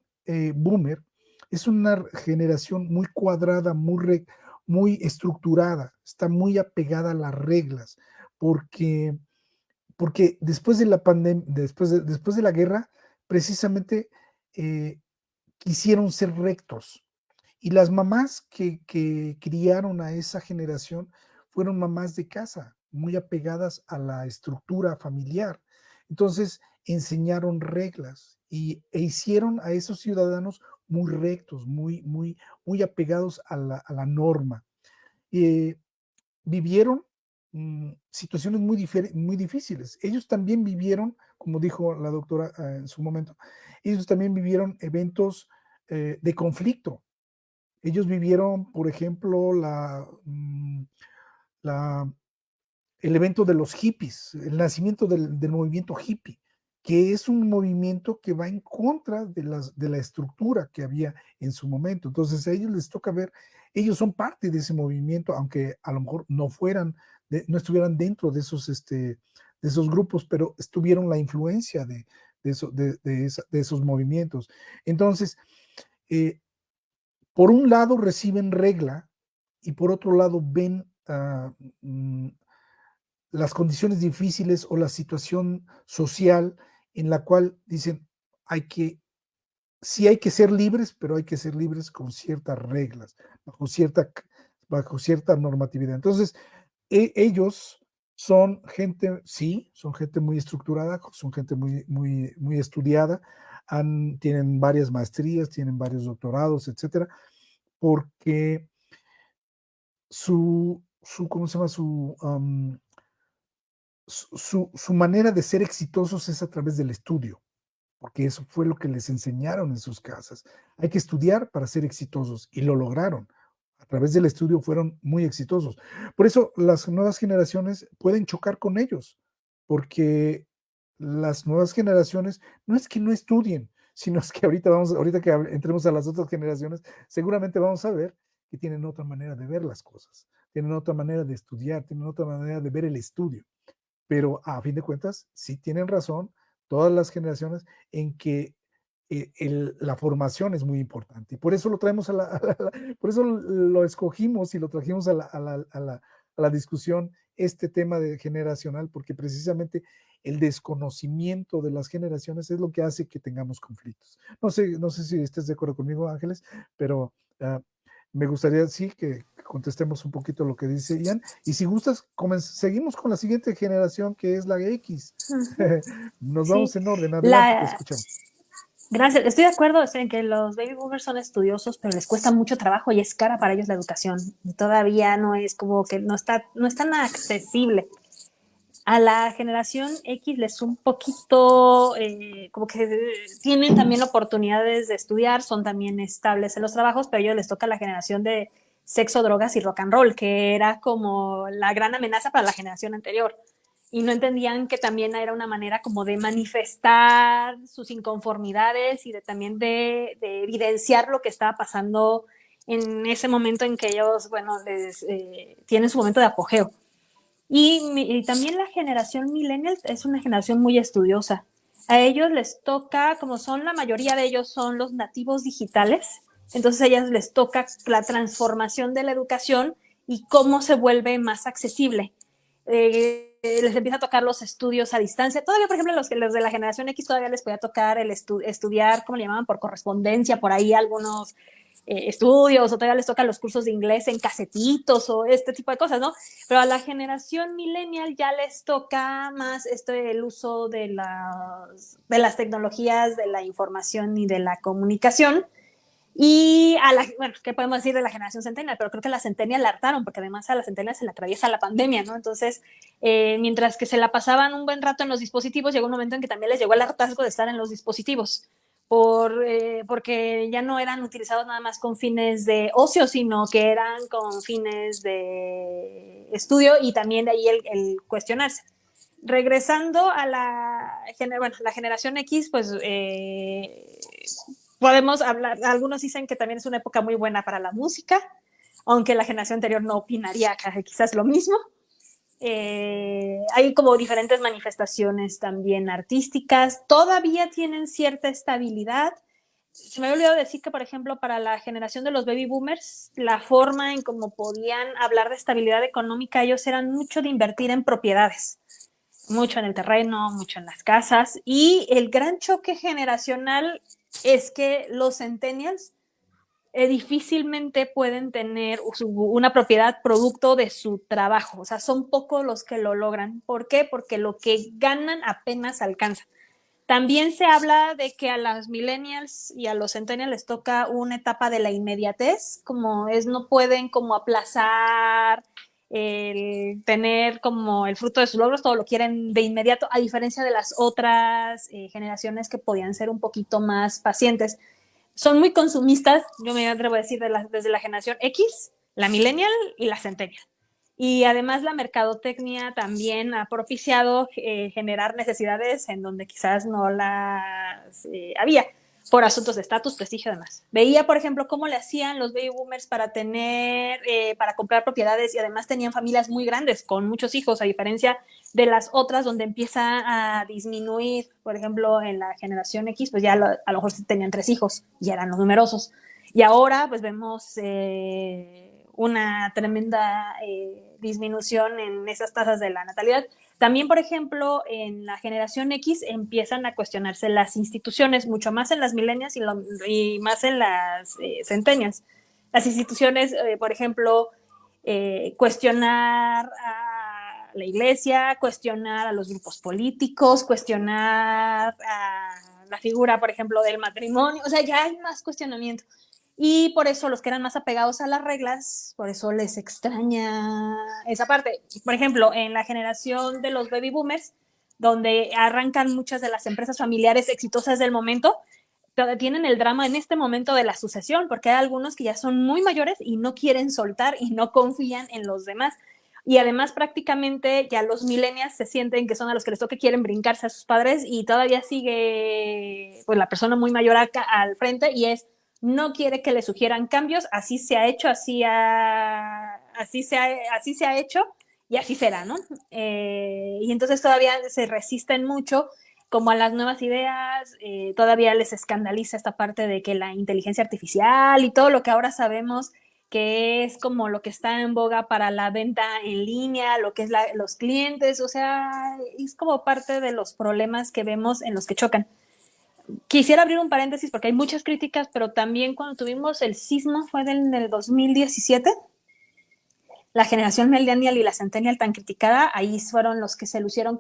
Speaker 1: boomer es una generación muy cuadrada, muy estructurada, está muy apegada a las reglas, porque, porque después de la pandemia, después de la guerra, precisamente eh, quisieron ser rectos. Y las mamás que criaron a esa generación fueron mamás de casa, muy apegadas a la estructura familiar. Entonces enseñaron reglas e hicieron a esos ciudadanos muy rectos, muy apegados a la norma. Eh, Vivieron situaciones muy difíciles. Ellos también vivieron, como dijo la doctora en su momento, ellos también vivieron eventos de conflicto. Ellos vivieron, por ejemplo, la, el evento de los hippies, el nacimiento del movimiento hippie, que es un movimiento que va en contra de la estructura que había en su momento. Entonces a ellos les toca ver, ellos son parte de ese movimiento, aunque a lo mejor no estuvieran dentro de esos grupos, pero tuvieron la influencia de esos movimientos. Entonces, eh, por un lado reciben regla y por otro lado ven las condiciones difíciles o la situación social en la cual dicen, sí hay que ser libres, pero hay que ser libres con ciertas reglas, bajo cierta normatividad. Entonces, ellos son gente muy estructurada, son gente muy estudiada, tienen varias maestrías, tienen varios doctorados, etcétera, porque ¿cómo se llama? Su manera de ser exitosos es a través del estudio, porque eso fue lo que les enseñaron en sus casas. Hay que estudiar para ser exitosos y lo lograron. A través del estudio fueron muy exitosos. Por eso las nuevas generaciones pueden chocar con ellos, porque las nuevas generaciones no es que no estudien, sino es que ahorita que entremos a las otras generaciones, seguramente vamos a ver que tienen otra manera de ver las cosas, tienen otra manera de estudiar, tienen otra manera de ver el estudio. Pero a fin de cuentas, sí tienen razón todas las generaciones en que la formación es muy importante. Y por eso lo traemos por eso lo escogimos y lo trajimos a la discusión, este tema generacional, porque precisamente el desconocimiento de las generaciones es lo que hace que tengamos conflictos. No sé si estés de acuerdo conmigo, Ángeles, pero me gustaría, sí, que contestemos un poquito lo que dice Ian. Y si gustas, seguimos con la siguiente generación, que es la X. Nos vamos en orden. Adelante, te escuchamos.
Speaker 2: Gracias. Estoy de acuerdo en que los baby boomers son estudiosos, pero les cuesta mucho trabajo y es cara para ellos la educación. Y todavía no es como que no es tan accesible. A la generación X les un poquito, como que tienen también oportunidades de estudiar, son también estables en los trabajos, pero a ellos les toca la generación de sexo, drogas y rock and roll, que era como la gran amenaza para la generación anterior. Y no entendían que también era una manera como de manifestar sus inconformidades y también de evidenciar lo que estaba pasando en ese momento en que ellos, bueno, tienen su momento de apogeo. Y también la generación millennial es una generación muy estudiosa. A ellos les toca, como la mayoría de ellos son los nativos digitales, entonces a ellas les toca la transformación de la educación y cómo se vuelve más accesible. les empieza a tocar los estudios a distancia. Todavía, por ejemplo, los de la generación X todavía les podía tocar el estudiar, ¿cómo le llamaban? Por correspondencia, por ahí algunos estudios, o todavía les tocan los cursos de inglés en casetitos o este tipo de cosas, ¿no? Pero a la generación millennial ya les toca más el uso de las tecnologías, de la información y de la comunicación. Y bueno, ¿qué podemos decir de la generación centennial? Pero creo que la centennial la hartaron, porque además a la centennial se le atraviesa la pandemia, ¿no? Entonces, mientras que se la pasaban un buen rato en los dispositivos, llegó un momento en que también les llegó el hartazgo de estar en los dispositivos, porque ya no eran utilizados nada más con fines de ocio, sino que eran con fines de estudio y también de ahí el cuestionarse. Regresando a la generación X, pues podemos hablar, algunos dicen que también es una época muy buena para la música, aunque la generación anterior no opinaría quizás lo mismo. Hay como diferentes manifestaciones también artísticas, todavía tienen cierta estabilidad. Se me había olvidado decir que, por ejemplo, para la generación de los baby boomers, la forma en cómo podían hablar de estabilidad económica, ellos eran mucho de invertir en propiedades, mucho en el terreno, mucho en las casas, y el gran choque generacional es que los centennials difícilmente pueden tener una propiedad producto de su trabajo, o sea, son pocos los que lo logran. ¿Por qué? Porque lo que ganan apenas alcanza. También se habla de que a las millennials y a los centennials les toca una etapa de la inmediatez, como no pueden como aplazar el tener como el fruto de sus logros, todo lo quieren de inmediato, a diferencia de las otras generaciones que podían ser un poquito más pacientes. Son muy consumistas, yo me atrevo a decir, desde la generación X, la millennial y la centennial. Y además la mercadotecnia también ha propiciado generar necesidades en donde quizás no las había, por asuntos de estatus, prestigio y demás. Veía, por ejemplo, cómo le hacían los baby boomers para comprar propiedades, y además tenían familias muy grandes, con muchos hijos, a diferencia de las otras donde empieza a disminuir. Por ejemplo, en la generación X, pues ya a lo mejor tenían 3 hijos, y eran los numerosos. Y ahora pues vemos una tremenda disminución en esas tasas de la natalidad. También, por ejemplo, en la generación X empiezan a cuestionarse las instituciones, mucho más en las millennials y más en las centennials. Las instituciones, por ejemplo, cuestionar a la iglesia, cuestionar a los grupos políticos, cuestionar a la figura, por ejemplo, del matrimonio. O sea, ya hay más cuestionamiento. Y por eso los que eran más apegados a las reglas, por eso les extraña esa parte. Por ejemplo, en la generación de los baby boomers, donde arrancan muchas de las empresas familiares exitosas del momento, tienen el drama en este momento de la sucesión, porque hay algunos que ya son muy mayores y no quieren soltar y no confían en los demás. Y además prácticamente ya los millennials se sienten que son a los que les toca, quieren brincarse a sus padres, y todavía sigue pues la persona muy mayor acá al frente, y no quiere que le sugieran cambios, así se ha hecho, así se ha hecho y así será, ¿no? Y entonces todavía se resisten mucho como a las nuevas ideas, todavía les escandaliza esta parte de que la inteligencia artificial y todo lo que ahora sabemos que es como lo que está en boga para la venta en línea, lo que es los clientes, o sea, es como parte de los problemas que vemos en los que chocan. Quisiera abrir un paréntesis porque hay muchas críticas, pero también cuando tuvimos el sismo, fue en el 2017, la generación millennial y la centennial tan criticada, ahí fueron los que se lucieron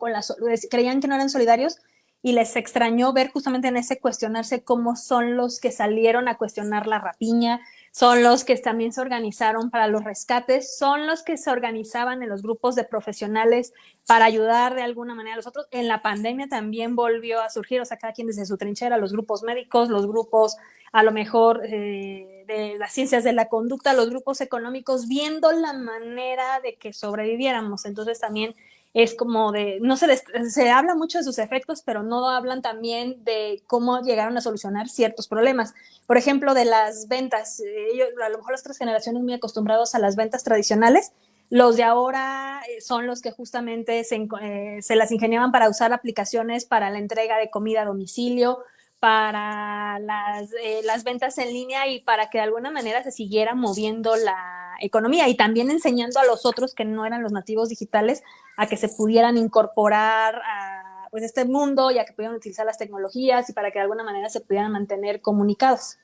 Speaker 2: creían que no eran solidarios, y les extrañó ver justamente en ese cuestionarse cómo son los que salieron a cuestionar la rapiña, son los que también se organizaron para los rescates, son los que se organizaban en los grupos de profesionales para ayudar de alguna manera a los otros. En la pandemia también volvió a surgir, o sea, cada quien desde su trinchera, los grupos médicos, los grupos a lo mejor de las ciencias de la conducta, los grupos económicos, viendo la manera de que sobreviviéramos. Entonces también es como se habla mucho de sus efectos, pero no hablan también de cómo llegaron a solucionar ciertos problemas. Por ejemplo, de las ventas, a lo mejor las otras generaciones muy acostumbrados a las ventas tradicionales, los de ahora son los que justamente se las ingeniaban para usar aplicaciones para la entrega de comida a domicilio, para las ventas en línea y para que de alguna manera se siguiera moviendo la economía y también enseñando a los otros que no eran los nativos digitales a que se pudieran incorporar a pues, este mundo y a que pudieran utilizar las tecnologías y para que de alguna manera se pudieran mantener comunicados.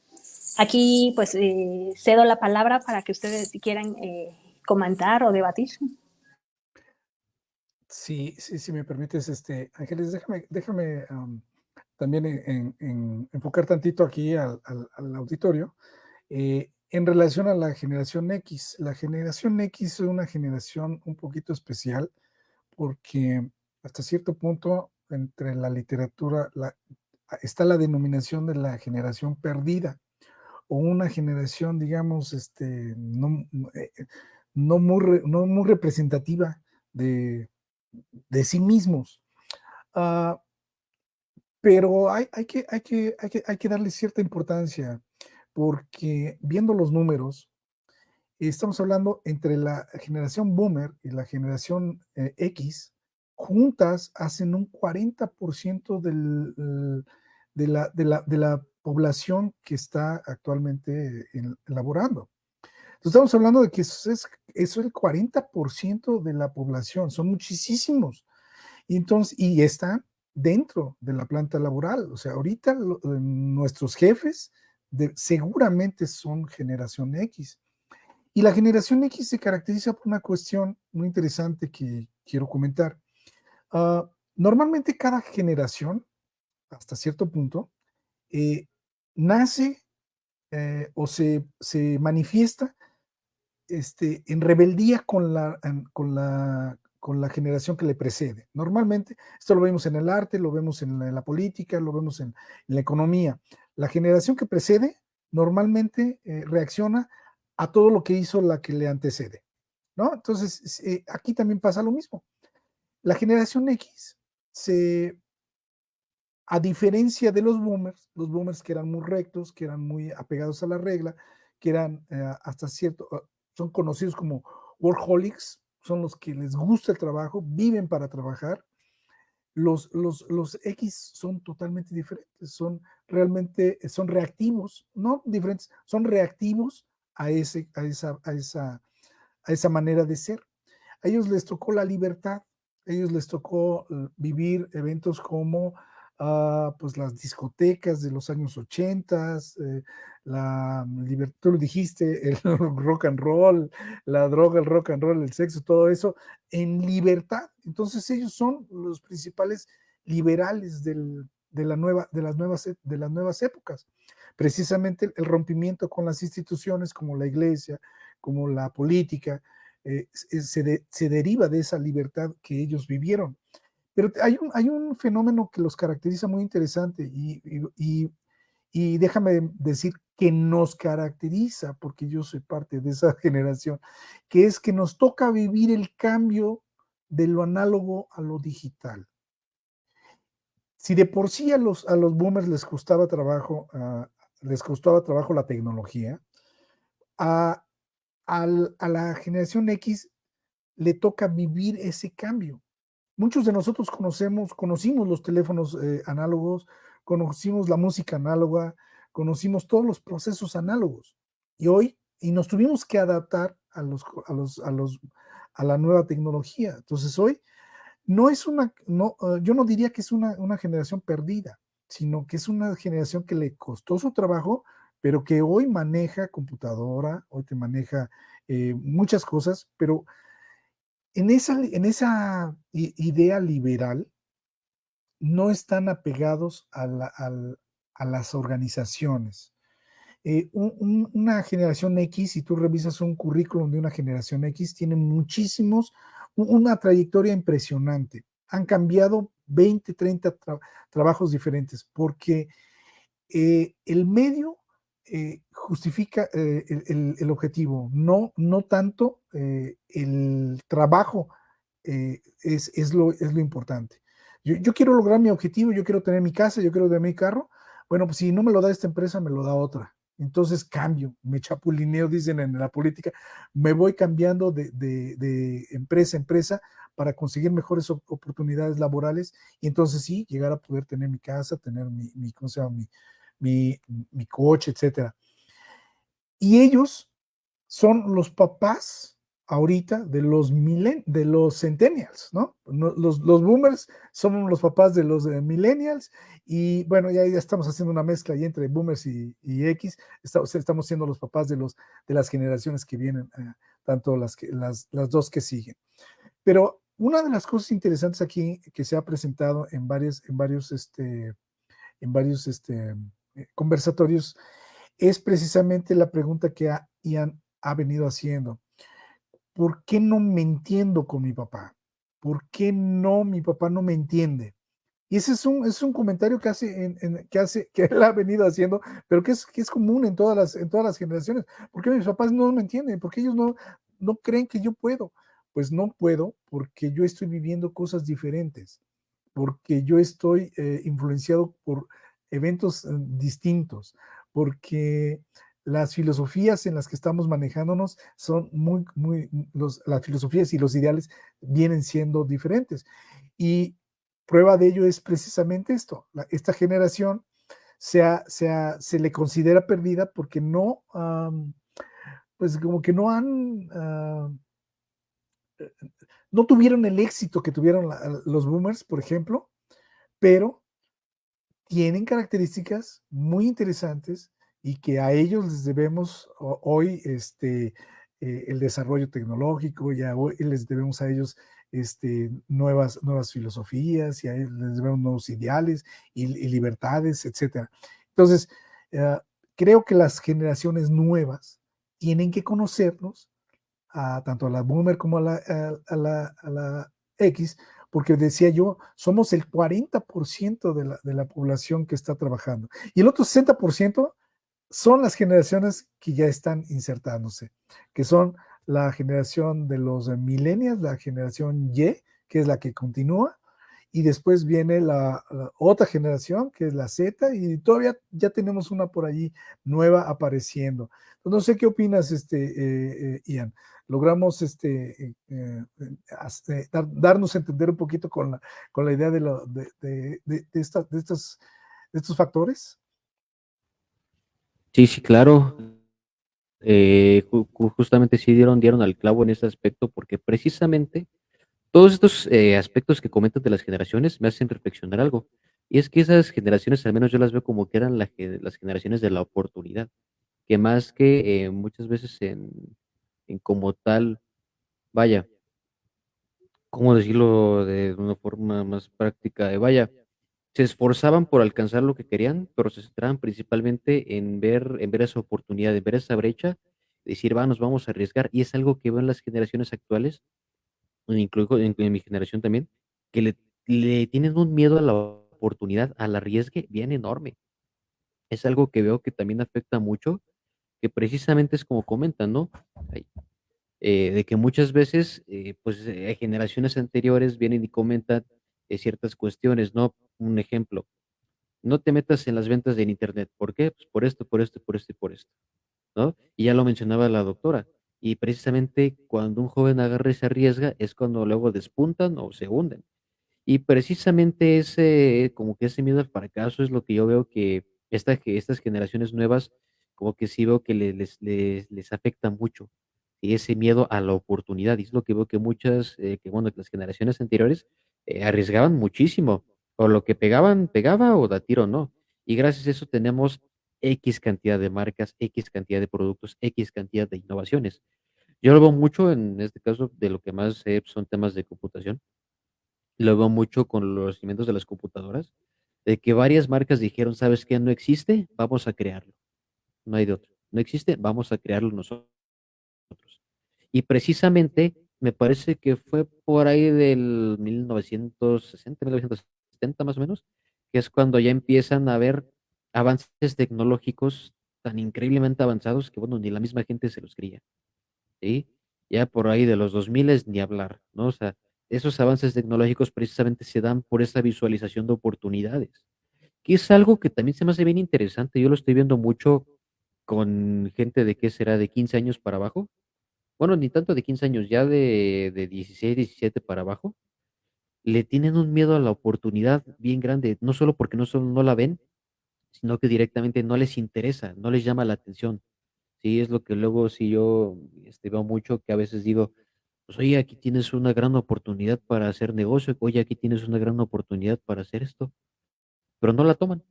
Speaker 2: Aquí pues cedo la palabra para que ustedes si quieran comentar o debatir.
Speaker 1: Sí, si me permites, Ángeles, déjame también enfocar tantito aquí al auditorio en relación a la generación X. La generación X es una generación un poquito especial porque hasta cierto punto entre la literatura está la denominación de la generación perdida o una generación, digamos, no muy representativa de sí mismos. Pero hay que darle cierta importancia porque viendo los números, estamos hablando entre la generación boomer y la generación X, juntas hacen un 40% de la población que está actualmente laborando. Entonces estamos hablando de que eso es el 40% de la población, son muchísimos. Y están dentro de la planta laboral. O sea, ahorita nuestros jefes seguramente son generación X. Y la generación X se caracteriza por una cuestión muy interesante que quiero comentar. Normalmente cada generación, hasta cierto punto, nace o se manifiesta en rebeldía con la generación que le precede. Normalmente, esto lo vemos en el arte, lo vemos en la política, lo vemos en la economía. La generación que precede normalmente reacciona a todo lo que hizo la que le antecede, ¿no? Entonces, aquí también pasa lo mismo. La generación X a diferencia de los boomers que eran muy rectos, que eran muy apegados a la regla, que eran hasta cierto, son conocidos como workaholics, son los que les gusta el trabajo, viven para trabajar. Los X son totalmente diferentes, son reactivos, no diferentes, son reactivos a esa manera de ser. A ellos les tocó la libertad, a ellos les tocó vivir eventos como pues las discotecas de los años 80, la libertad, tú lo dijiste, el rock and roll, la droga, el rock and roll, el sexo, todo eso en libertad. Entonces ellos son los principales liberales de las nuevas épocas. Precisamente el rompimiento con las instituciones como la iglesia, como la política, se deriva de esa libertad que ellos vivieron. Pero hay un fenómeno que los caracteriza muy interesante y déjame decir que nos caracteriza, porque yo soy parte de esa generación, que es que nos toca vivir el cambio de lo análogo a lo digital. Si de por sí a los boomers les costaba trabajo la tecnología, a la generación X le toca vivir ese cambio. Muchos de nosotros conocimos los teléfonos análogos, conocimos la música análoga, conocimos todos los procesos análogos. Y nos tuvimos que adaptar a la nueva tecnología. Entonces hoy yo no diría que es una generación perdida, sino que es una generación que le costó su trabajo, pero que hoy maneja computadora, hoy te maneja muchas cosas, pero en esa idea liberal no están apegados a las organizaciones. Una generación X, si tú revisas un currículum de una generación X, tiene una trayectoria impresionante. Han cambiado 20, 30 trabajos diferentes porque el medio justifica el objetivo, no tanto el trabajo es lo importante. Yo quiero lograr mi objetivo, yo quiero tener mi casa, yo quiero tener mi carro. Bueno, pues si no me lo da esta empresa, me lo da otra. Entonces cambio, me chapulineo, dicen en la política, me voy cambiando de empresa a empresa para conseguir mejores oportunidades laborales y entonces sí, llegar a poder tener mi casa, tener ¿cómo se llama? Mi coche, etcétera. Y ellos son los papás ahorita de los centennials, ¿no? Los boomers son los papás de los millennials y bueno, ya estamos haciendo una mezcla ahí entre boomers y X, estamos siendo los papás de las generaciones que vienen, tanto las dos que siguen. Pero una de las cosas interesantes aquí que se ha presentado en varios conversatorios es precisamente la pregunta que Ian ha venido haciendo. ¿Por qué no me entiendo con mi papá? ¿Por qué no mi papá no me entiende? Y ese es un comentario que que él ha venido haciendo, pero que es común en todas las generaciones. ¿Por qué mis papás no me entienden? ¿Por qué ellos no creen que yo puedo? Pues no puedo porque yo estoy viviendo cosas diferentes, porque yo estoy influenciado por eventos distintos, porque las filosofías en las que estamos manejándonos son las filosofías y los ideales vienen siendo diferentes. Y prueba de ello es precisamente esto. Esta generación se le considera perdida porque no, pues como que no tuvieron el éxito que tuvieron los boomers, por ejemplo, pero tienen características muy interesantes y que a ellos les debemos hoy el desarrollo tecnológico, ya hoy les debemos a ellos nuevas filosofías y a ellos les debemos nuevos ideales y libertades, etc. Entonces, creo que las generaciones nuevas tienen que conocernos, tanto a la boomer como a la X, porque decía yo, somos el 40% de la población que está trabajando. Y el otro 60% son las generaciones que ya están insertándose, que son la generación de los millennials, la generación Y, que es la que continúa, y después viene la otra generación, que es la Z, y todavía ya tenemos una por allí nueva apareciendo. Entonces, no sé qué opinas, Ian. Logramos darnos a entender un poquito con la idea de estos factores.
Speaker 3: Sí, sí, claro. Justamente sí dieron al clavo en ese aspecto, porque precisamente todos estos aspectos que comentas de las generaciones me hacen reflexionar algo. Y es que esas generaciones, al menos yo las veo como que eran las generaciones de la oportunidad, que más que muchas veces en como tal, vaya, ¿cómo decirlo de una forma más práctica? Vaya, se esforzaban por alcanzar lo que querían, pero se centraban principalmente en ver esa oportunidad, en ver esa brecha, decir, va, nos vamos a arriesgar. Y es algo que veo en las generaciones actuales, incluso en mi generación también, que le tienen un miedo a la oportunidad, al arriesgue bien enorme. Es algo que veo que también afecta mucho, que precisamente es como comentan, ¿no? Ay, de que muchas veces, pues, generaciones anteriores vienen y comentan ciertas cuestiones, ¿no? Un ejemplo, no te metas en las ventas en Internet. ¿Por qué? Pues por esto, por esto, por esto y por esto, ¿no? Y ya lo mencionaba la doctora. Y precisamente cuando un joven agarra y se arriesga es cuando luego despuntan o se hunden. Y precisamente ese, como que ese miedo al fracaso es lo que yo veo que estas generaciones nuevas, como que sí veo que les afecta mucho. Y ese miedo a la oportunidad. Y es lo que veo que muchas, que bueno, que las generaciones anteriores arriesgaban muchísimo. O lo que pegaban, pegaba o da tiro, no. Y gracias a eso tenemos X cantidad de marcas, X cantidad de productos, X cantidad de innovaciones. Yo lo veo mucho en este caso de lo que más sé son temas de computación, lo veo mucho con los cimientos de las computadoras, de que varias marcas dijeron, ¿sabes qué? No existe, vamos a crearlo. No hay de otro. No existe, vamos a crearlo nosotros. Y precisamente me parece que fue por ahí del 1960, 1970 más o menos, que es cuando ya empiezan a haber avances tecnológicos tan increíblemente avanzados que, bueno, ni la misma gente se los creía. ¿Sí? Ya por ahí de los 2000 ni hablar, ¿no? O sea, esos avances tecnológicos precisamente se dan por esa visualización de oportunidades, que es algo que también se me hace bien interesante. Yo lo estoy viendo mucho con gente de qué será de 15 años para abajo, bueno, ni tanto de 15 años, ya de 16, 17 para abajo, le tienen un miedo a la oportunidad bien grande, no solo porque no, no la ven, sino que directamente no les interesa, no les llama la atención. Sí, es lo que luego sí yo veo mucho, que a veces digo, pues oye, aquí tienes una gran oportunidad para hacer negocio, oye, aquí tienes una gran oportunidad para hacer esto, pero no la toman.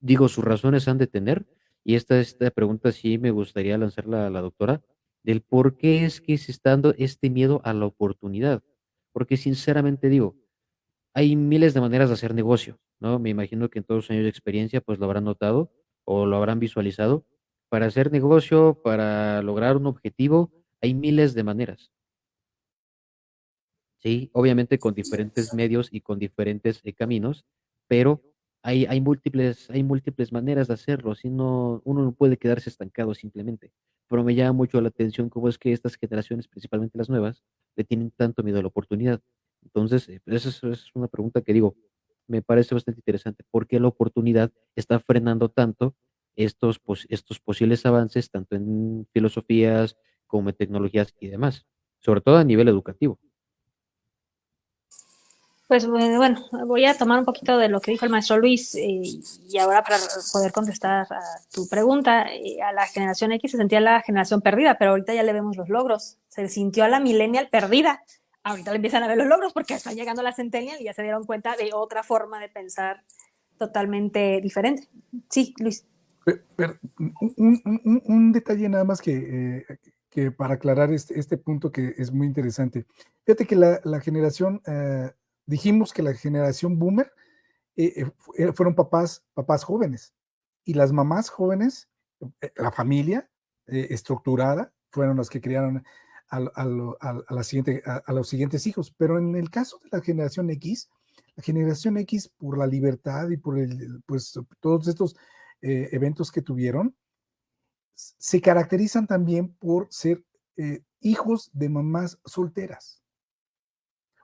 Speaker 3: Digo, sus razones han de tener, y esta pregunta sí me gustaría lanzarla a la doctora, del por qué es que se está dando este miedo a la oportunidad. Porque sinceramente digo, hay miles de maneras de hacer negocio, ¿no? Me imagino que en todos los años de experiencia, pues lo habrán notado o lo habrán visualizado. Para hacer negocio, para lograr un objetivo, hay miles de maneras. Sí, obviamente con diferentes medios y con diferentes caminos, pero hay múltiples maneras de hacerlo, así no, uno no puede quedarse estancado simplemente. Pero me llama mucho la atención cómo es que estas generaciones, principalmente las nuevas, le tienen tanto miedo a la oportunidad. Entonces, esa es una pregunta que digo, me parece bastante interesante. ¿Por qué la oportunidad está frenando tanto estos posibles avances, tanto en filosofías como en tecnologías y demás? Sobre todo a nivel educativo.
Speaker 2: Pues bueno, voy a tomar un poquito de lo que dijo el maestro Luis y ahora para poder contestar a tu pregunta, a la generación X se sentía la generación perdida, pero ahorita ya le vemos los logros. Se sintió a la millennial perdida. Ahorita le empiezan a ver los logros porque están llegando a la centennial y ya se dieron cuenta de otra forma de pensar totalmente diferente. Sí, Luis.
Speaker 1: Pero un detalle nada más que para aclarar este punto que es muy interesante. Fíjate que la generación, dijimos que la generación boomer fueron papás jóvenes y las mamás jóvenes, la familia estructurada, fueron las que criaron a los siguientes hijos. Pero en el caso de la generación X por la libertad y por pues, todos estos eventos que tuvieron, se caracterizan también por ser hijos de mamás solteras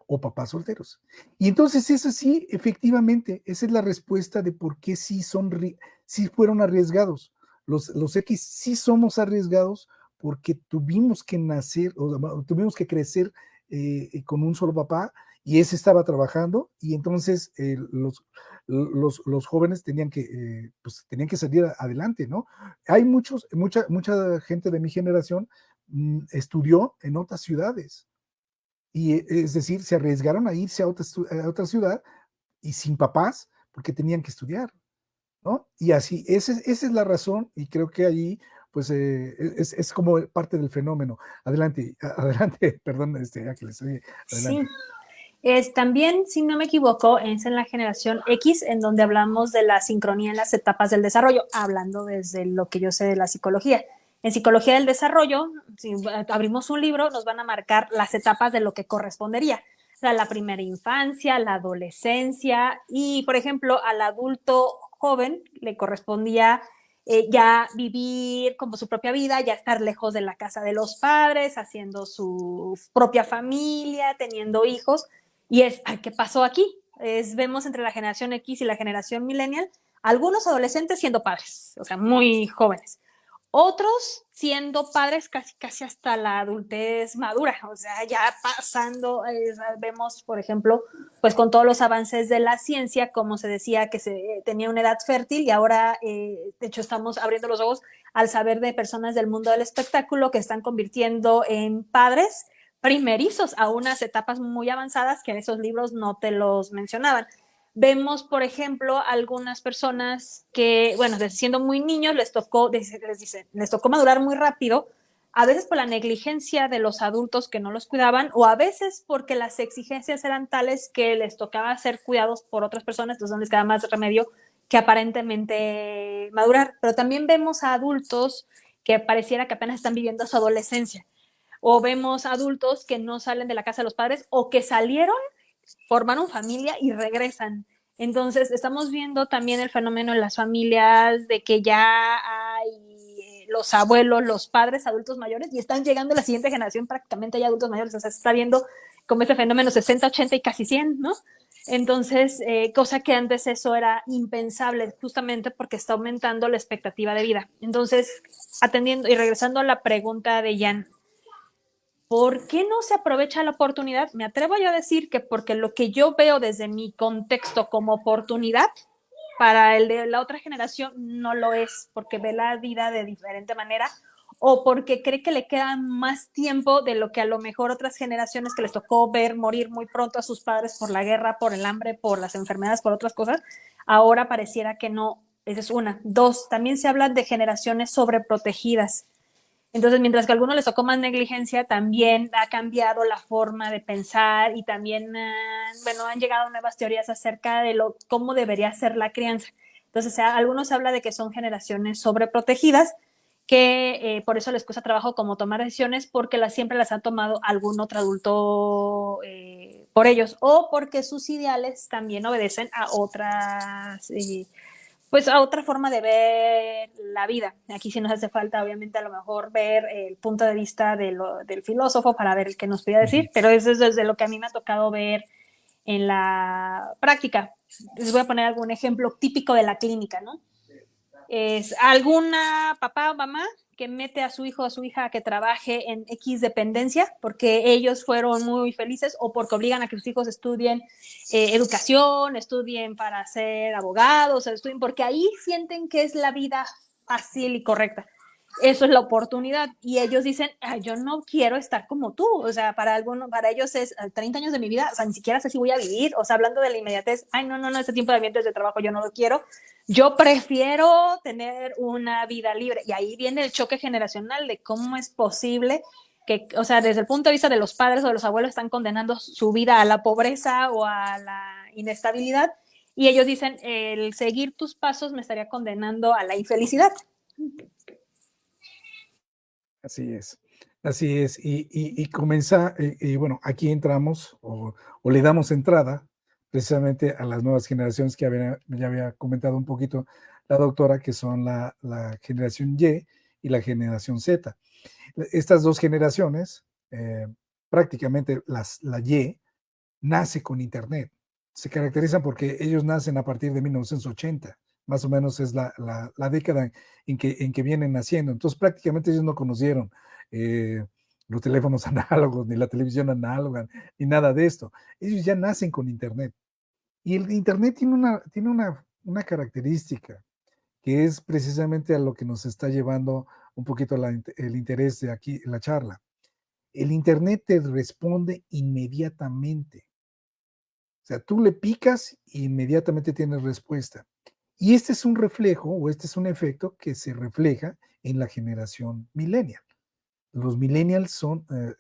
Speaker 1: o papás solteros. Y entonces eso sí, efectivamente, esa es la respuesta de por qué sí fueron arriesgados. Los X sí somos arriesgados porque tuvimos que nacer, o tuvimos que crecer con un solo papá y ese estaba trabajando y entonces los jóvenes pues, tenían que salir adelante, ¿no? Hay mucha gente de mi generación estudió en otras ciudades y es decir, se arriesgaron a irse a otra ciudad y sin papás porque tenían que estudiar, ¿no? Y así, esa es la razón y creo que ahí pues es como parte del fenómeno. Adelante, adelante, perdón, Ángeles,
Speaker 2: Sí.
Speaker 1: adelante.
Speaker 2: También, si no me equivoco, es en la generación X, en donde hablamos de la sincronía en las etapas del desarrollo, hablando desde lo que yo sé de la psicología. En psicología del desarrollo, si abrimos un libro, nos van a marcar las etapas de lo que correspondería. O sea, la primera infancia, la adolescencia y, por ejemplo, al adulto joven le correspondía ya vivir como su propia vida, ya estar lejos de la casa de los padres, haciendo su propia familia, teniendo hijos. Y ¿qué pasó aquí? Vemos entre la generación X y la generación millennial algunos adolescentes siendo padres, o sea, muy jóvenes. Otros siendo padres casi hasta la adultez madura, o sea, ya pasando, vemos, por ejemplo, pues con todos los avances de la ciencia, como se decía que se tenía una edad fértil y ahora, de hecho, estamos abriendo los ojos al saber de personas del mundo del espectáculo que están convirtiendo en padres primerizos a unas etapas muy avanzadas que en esos libros no te los mencionaban. Vemos, por ejemplo, algunas personas que, bueno, siendo muy niños les tocó madurar muy rápido, a veces por la negligencia de los adultos que no los cuidaban o a veces porque las exigencias eran tales que les tocaba ser cuidados por otras personas, entonces no les queda más remedio que aparentemente madurar. Pero también vemos a adultos que pareciera que apenas están viviendo su adolescencia o vemos adultos que no salen de la casa de los padres o que salieron, formaron familia y regresan. Entonces, estamos viendo también el fenómeno en las familias de que ya hay los abuelos, los padres adultos mayores y están llegando a la siguiente generación prácticamente hay adultos mayores. O sea, se está viendo como ese fenómeno 60, 80 y casi 100, ¿no? Entonces, cosa que antes eso era impensable, justamente porque está aumentando la expectativa de vida. Entonces, atendiendo y regresando a la pregunta de Jan, ¿Por qué no se aprovecha la oportunidad? Me atrevo yo a decir que porque lo que yo veo desde mi contexto como oportunidad, para el de la otra generación no lo es, porque ve la vida de diferente manera o porque cree que le queda más tiempo de lo que a lo mejor otras generaciones que les tocó ver morir muy pronto a sus padres por la guerra, por el hambre, por las enfermedades, por otras cosas, ahora pareciera que no. Esa es una. Dos, también se habla de generaciones sobreprotegidas. Entonces, mientras que a algunos les tocó más negligencia, también ha cambiado la forma de pensar y también, bueno, han llegado nuevas teorías acerca de cómo debería ser la crianza. Entonces, algunos hablan de que son generaciones sobreprotegidas, que por eso les cuesta trabajo como tomar decisiones porque siempre las ha tomado algún otro adulto por ellos o porque sus ideales también obedecen a otras pues a otra forma de ver la vida. Aquí sí nos hace falta, obviamente, a lo mejor ver el punto de vista del filósofo para ver qué nos podía decir, pero eso es desde lo que a mí me ha tocado ver en la práctica. Les voy a poner algún ejemplo típico de la clínica, ¿no? Es alguna papá o mamá que mete a su hijo o a su hija a que trabaje en X dependencia porque ellos fueron muy felices o porque obligan a que sus hijos estudien educación, estudien para ser abogados, estudien porque ahí sienten que es la vida fácil y correcta. Eso es la oportunidad y ellos dicen, yo no quiero estar como tú, o sea, para ellos es 30 años de mi vida, o sea, ni siquiera sé si voy a vivir, o sea, hablando de la inmediatez, no, este tiempo de ambientes de trabajo yo no lo quiero, yo prefiero tener una vida libre. Y ahí viene el choque generacional de cómo es posible que, o sea, desde el punto de vista de los padres o de los abuelos están condenando su vida a la pobreza o a la inestabilidad. Y ellos dicen, el seguir tus pasos me estaría condenando a la infelicidad.
Speaker 1: Así es, así es. Y comienza, y bueno, aquí entramos o le damos entrada precisamente a las nuevas generaciones que ya había comentado un poquito la doctora, que son la generación Y y la generación Z. Estas dos generaciones, prácticamente la Y, nace con Internet. Se caracterizan porque ellos nacen a partir de 1980, más o menos es la década en que vienen naciendo. Entonces prácticamente ellos no conocieron los teléfonos análogos, ni la televisión análoga, ni nada de esto. Ellos ya nacen con Internet. Y el Internet tiene una característica que es precisamente a lo que nos está llevando un poquito el interés de aquí en la charla. El Internet te responde inmediatamente. O sea, tú le picas e inmediatamente tienes respuesta. Y este es un reflejo o este es un efecto que se refleja en la generación millennial. Los millennials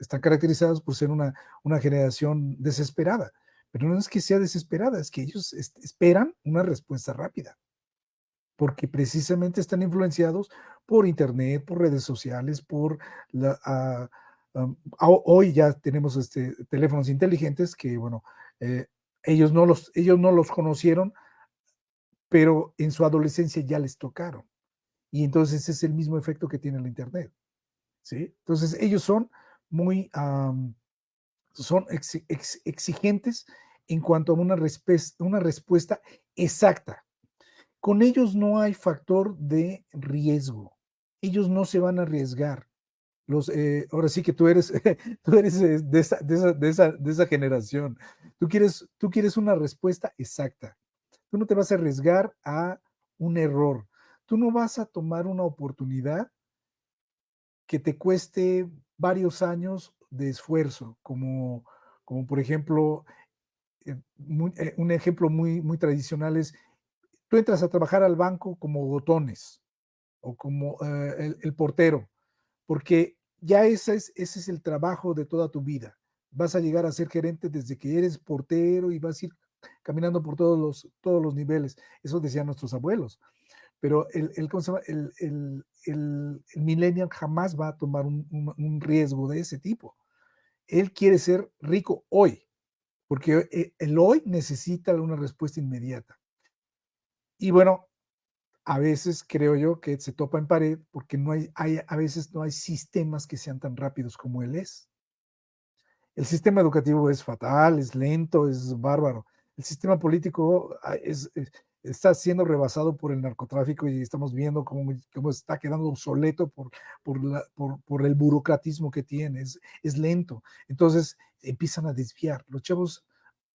Speaker 1: están caracterizados por ser una generación desesperada, pero no es que sea desesperada, es que ellos esperan una respuesta rápida, porque precisamente están influenciados por Internet, por redes sociales, por hoy ya tenemos teléfonos inteligentes que, bueno, ellos no los conocieron, pero en su adolescencia ya les tocaron. Y entonces ese es el mismo efecto que tiene el Internet, ¿sí? Entonces ellos son muy, son exigentes en cuanto a una respuesta exacta. Con ellos no hay factor de riesgo. Ellos no se van a arriesgar. Ahora sí que tú eres de esa generación. Tú quieres una respuesta exacta. Tú no te vas a arriesgar a un error. Tú no vas a tomar una oportunidad que te cueste varios años de esfuerzo, como por ejemplo, un ejemplo muy tradicional es, tú entras a trabajar al banco como botones o como el portero, porque ya ese es el trabajo de toda tu vida. Vas a llegar a ser gerente desde que eres portero y vas a ir caminando por todos los niveles. Eso decían nuestros abuelos. Pero el millennial jamás va a tomar un riesgo de ese tipo. Él quiere ser rico hoy, porque el hoy necesita una respuesta inmediata. Y bueno, a veces creo yo que se topa en pared porque a veces no hay sistemas que sean tan rápidos como él es. El sistema educativo es fatal, es lento, es bárbaro. El sistema político está siendo rebasado por el narcotráfico y estamos viendo cómo está quedando obsoleto por el burocratismo que tiene, es lento. Entonces empiezan a desviar. Los chavos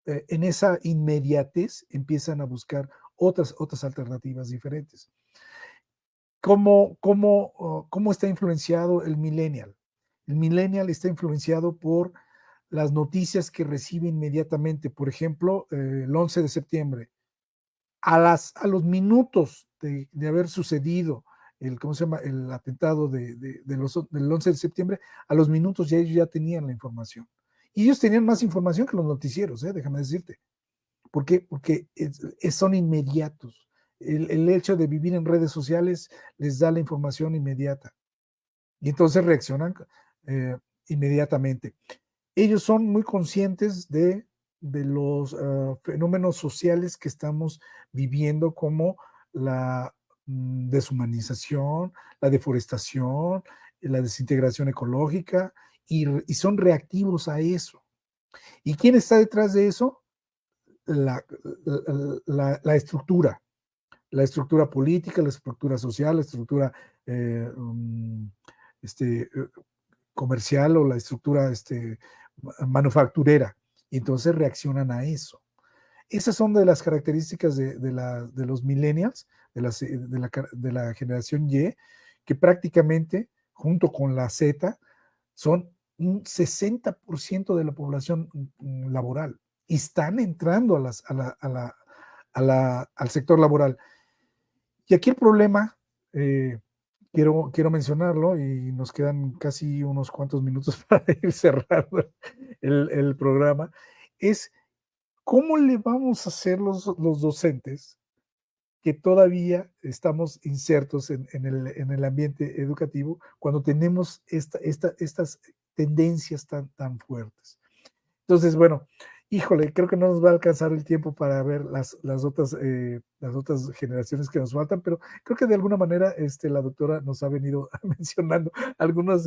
Speaker 1: en esa inmediatez empiezan a buscar otras alternativas diferentes. ¿Cómo está influenciado el millennial? El millennial está influenciado por las noticias que recibe inmediatamente. Por ejemplo, el 11 de septiembre, a los minutos de haber sucedido ¿cómo se llama? El atentado del 11 de septiembre, a los minutos ya ellos ya tenían la información. Y ellos tenían más información que los noticieros, déjame decirte. ¿Por qué? Porque son inmediatos. El hecho de vivir en redes sociales les da la información inmediata. Y entonces reaccionan inmediatamente. Ellos son muy conscientes de los fenómenos sociales que estamos viviendo, como la deshumanización, la deforestación, la desintegración ecológica, y son reactivos a eso. ¿Y quién está detrás de eso? La estructura política, la estructura social, la estructura comercial, o la estructura manufacturera. Y entonces reaccionan a eso. Esas son de las características de los millennials, de la generación Y, que prácticamente, junto con la Z, son un 60% de la población laboral, y están entrando al sector laboral. Y aquí el problema, quiero mencionarlo, y nos quedan casi unos cuantos minutos para ir cerrando el programa, es cómo le vamos a hacer los docentes que todavía estamos insertos en el ambiente educativo, cuando tenemos estas tendencias tan fuertes. Entonces, bueno, híjole, creo que no nos va a alcanzar el tiempo para ver las otras generaciones que nos faltan, pero creo que de alguna manera la doctora nos ha venido mencionando algunas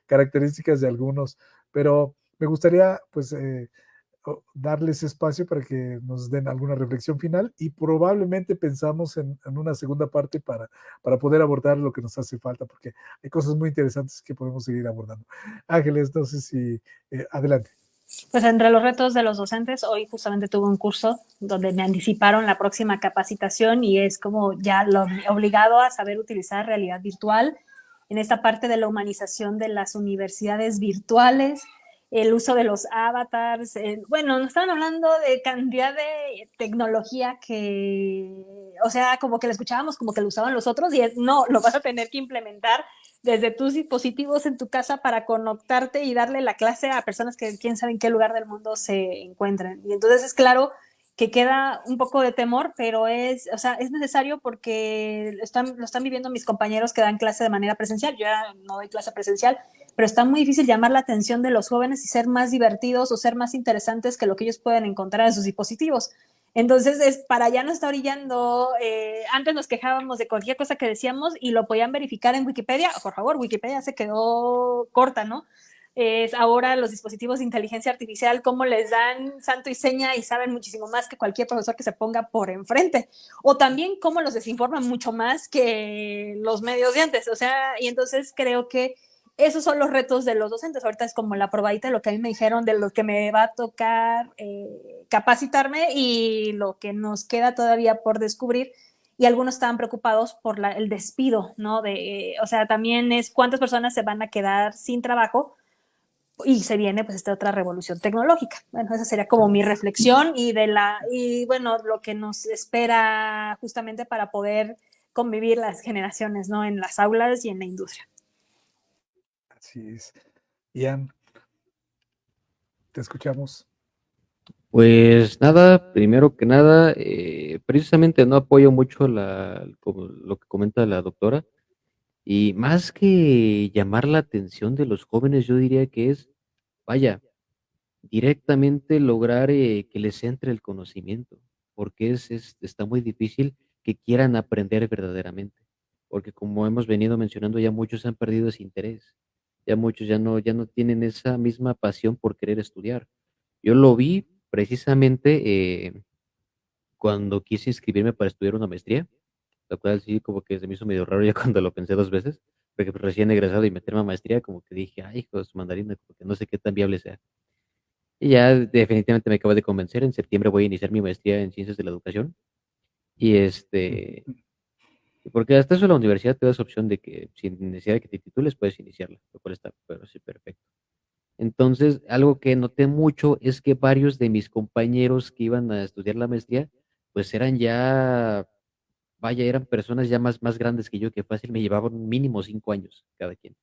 Speaker 1: características de algunos, pero me gustaría pues darles espacio para que nos den alguna reflexión final, y probablemente pensamos en una segunda parte para poder abordar lo que nos hace falta, porque hay cosas muy interesantes que podemos seguir abordando. Ángeles, no sé si adelante.
Speaker 2: Pues entre los retos de los docentes, hoy justamente tuve un curso donde me anticiparon la próxima capacitación, y es como ya lo obligado a saber utilizar realidad virtual en esta parte de la humanización de las universidades virtuales, el uso de los avatars. Bueno, nos estaban hablando de cantidad de tecnología que, o sea, como que la escuchábamos como que lo usaban los otros, y no, lo vas a tener que implementar desde tus dispositivos en tu casa para conectarte y darle la clase a personas que quién sabe en qué lugar del mundo se encuentren. Y entonces es claro que queda un poco de temor, pero es necesario, porque lo están viviendo mis compañeros que dan clase de manera presencial. Yo ya no doy clase presencial, pero está muy difícil llamar la atención de los jóvenes y ser más divertidos o ser más interesantes que lo que ellos pueden encontrar en sus dispositivos. Entonces, para allá nos está orillando. Antes nos quejábamos de cualquier cosa que decíamos y lo podían verificar en Wikipedia. Por favor, Wikipedia se quedó corta, ¿no? Es ahora los dispositivos de inteligencia artificial, cómo les dan santo y seña y saben muchísimo más que cualquier profesor que se ponga por enfrente. O también cómo los desinforman mucho más que los medios de antes. O sea, y entonces creo que esos son los retos de los docentes. Ahorita es como la probadita de lo que a mí me dijeron, de lo que me va a tocar capacitarme, y lo que nos queda todavía por descubrir. Y algunos estaban preocupados por el despido, ¿no? O sea, también es cuántas personas se van a quedar sin trabajo, y se viene pues esta otra revolución tecnológica. Bueno, esa sería como mi reflexión, y bueno, lo que nos espera justamente para poder convivir las generaciones, ¿no? En las aulas y en la industria.
Speaker 1: Así es. Ian, te escuchamos.
Speaker 3: Pues nada, primero que nada, precisamente no apoyo mucho como lo que comenta la doctora, y más que llamar la atención de los jóvenes, yo diría que es, vaya, directamente lograr que les entre el conocimiento, porque está muy difícil que quieran aprender verdaderamente, porque como hemos venido mencionando, ya muchos han perdido ese interés, ya muchos ya no tienen esa misma pasión por querer estudiar. Yo lo vi precisamente cuando quise inscribirme para estudiar una maestría, lo cual sí como que se me hizo medio raro ya cuando lo pensé 2 veces, porque pues, recién egresado y meterme a maestría, como que dije, ay, hijo de su mandarina, como que no sé qué tan viable sea. Y ya definitivamente me acaba de convencer, en septiembre voy a iniciar mi maestría en Ciencias de la Educación, y porque hasta eso la universidad te da esa opción de que sin necesidad de que te titules puedes iniciarla, lo cual está, pero sí, perfecto. Entonces, algo que noté mucho es que varios de mis compañeros que iban a estudiar la maestría, pues eran ya, vaya, eran personas ya más grandes que yo, que fácil me llevaban mínimo 5 años cada quien.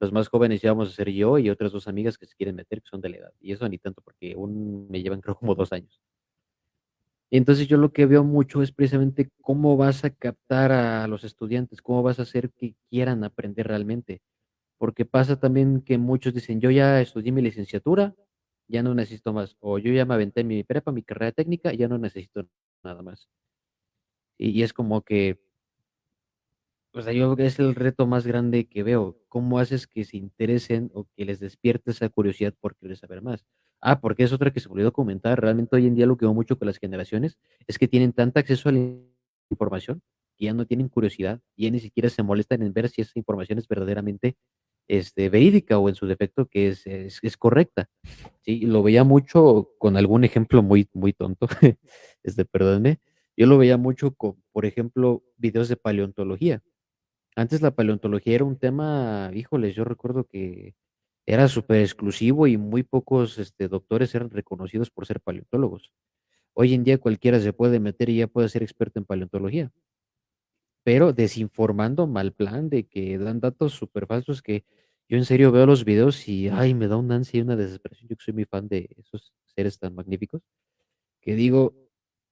Speaker 3: Los más jóvenes íbamos a ser yo y otras 2 amigas que se quieren meter, que son de la edad. Y eso ni tanto, porque aún me llevan creo como 2 años. Y entonces yo lo que veo mucho es precisamente cómo vas a captar a los estudiantes, cómo vas a hacer que quieran aprender realmente. Porque pasa también que muchos dicen, yo ya estudié mi licenciatura, ya no necesito más. O yo ya me aventé mi prepa, mi carrera técnica, ya no necesito nada más. Y es como que, o sea, yo creo que es el reto más grande que veo. ¿Cómo haces que se interesen o que les despierte esa curiosidad por querer saber más? Ah, porque es otra que se me olvidó comentar. Realmente hoy en día lo que veo mucho con las generaciones es que tienen tanto acceso a la información que ya no tienen curiosidad, y ya ni siquiera se molestan en ver si esa información es verdaderamente verídica o en su defecto que es correcta. Sí, lo veía mucho con algún ejemplo muy tonto, perdónme. Yo lo veía mucho con, por ejemplo, videos de paleontología. Antes la paleontología era un tema, híjoles, yo recuerdo que era súper exclusivo y muy pocos doctores eran reconocidos por ser paleontólogos. Hoy en día cualquiera se puede meter y ya puede ser experto en paleontología, pero desinformando mal plan de que dan datos súper falsos que yo en serio veo los videos y, ay, me da una ansia y una desesperación. Yo que soy muy fan de esos seres tan magníficos, que digo,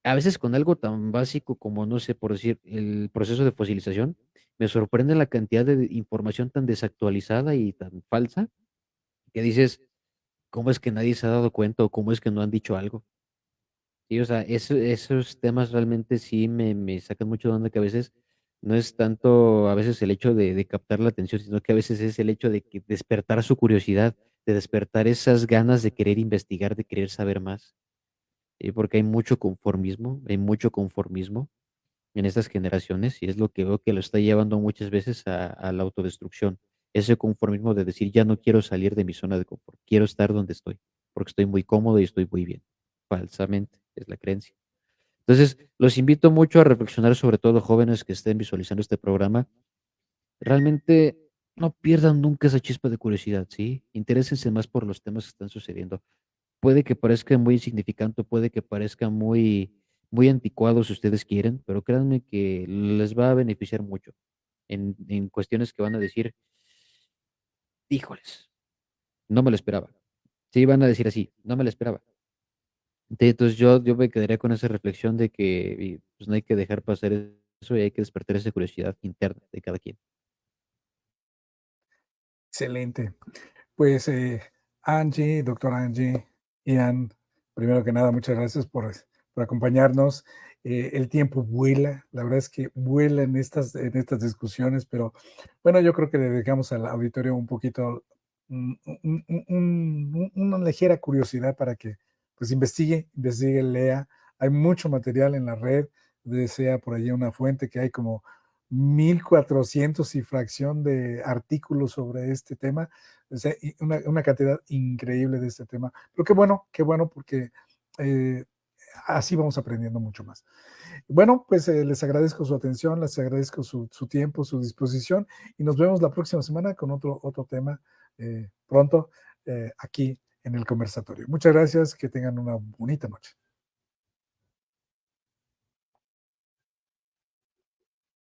Speaker 3: a veces con algo tan básico como, no sé, por decir, el proceso de fosilización, me sorprende la cantidad de información tan desactualizada y tan falsa que dices, ¿cómo es que nadie se ha dado cuenta o cómo es que no han dicho algo? Sí, o sea, esos temas realmente sí me sacan mucho de onda, que a veces no es tanto a veces el hecho de captar la atención, sino que a veces es el hecho de que despertar su curiosidad, de despertar esas ganas de querer investigar, de querer saber más. Porque hay mucho conformismo en estas generaciones, y es lo que veo que lo está llevando muchas veces a la autodestrucción. Ese conformismo de decir, ya no quiero salir de mi zona de confort, quiero estar donde estoy, porque estoy muy cómodo y estoy muy bien. Falsamente, es la creencia. Entonces, los invito mucho a reflexionar, sobre todo jóvenes que estén visualizando este programa. Realmente no pierdan nunca esa chispa de curiosidad, ¿sí? Interésense más por los temas que están sucediendo. Puede que parezca muy insignificante, puede que parezca muy anticuado si ustedes quieren, pero créanme que les va a beneficiar mucho en cuestiones que van a decir, híjoles, no me lo esperaba. Sí, van a decir así, no me lo esperaba. Entonces yo me quedaría con esa reflexión de que pues, no hay que dejar pasar eso y hay que despertar esa curiosidad interna de cada quien.
Speaker 1: Excelente. Pues Angie, doctora Angie, Ian, primero que nada, muchas gracias por acompañarnos. El tiempo vuela, la verdad es que vuela en estas discusiones, pero bueno, yo creo que le dedicamos al auditorio un poquito, una ligera curiosidad para que pues investigue, lea. Hay mucho material en la red, desea por allí una fuente que hay como 1,400 y fracción de artículos sobre este tema, o sea, y una cantidad increíble de este tema. Pero qué bueno, porque eh, así vamos aprendiendo mucho más. Bueno, pues les agradezco su atención, les agradezco su tiempo, su disposición, y nos vemos la próxima semana con otro tema pronto aquí en el conversatorio. Muchas gracias, que tengan una bonita noche.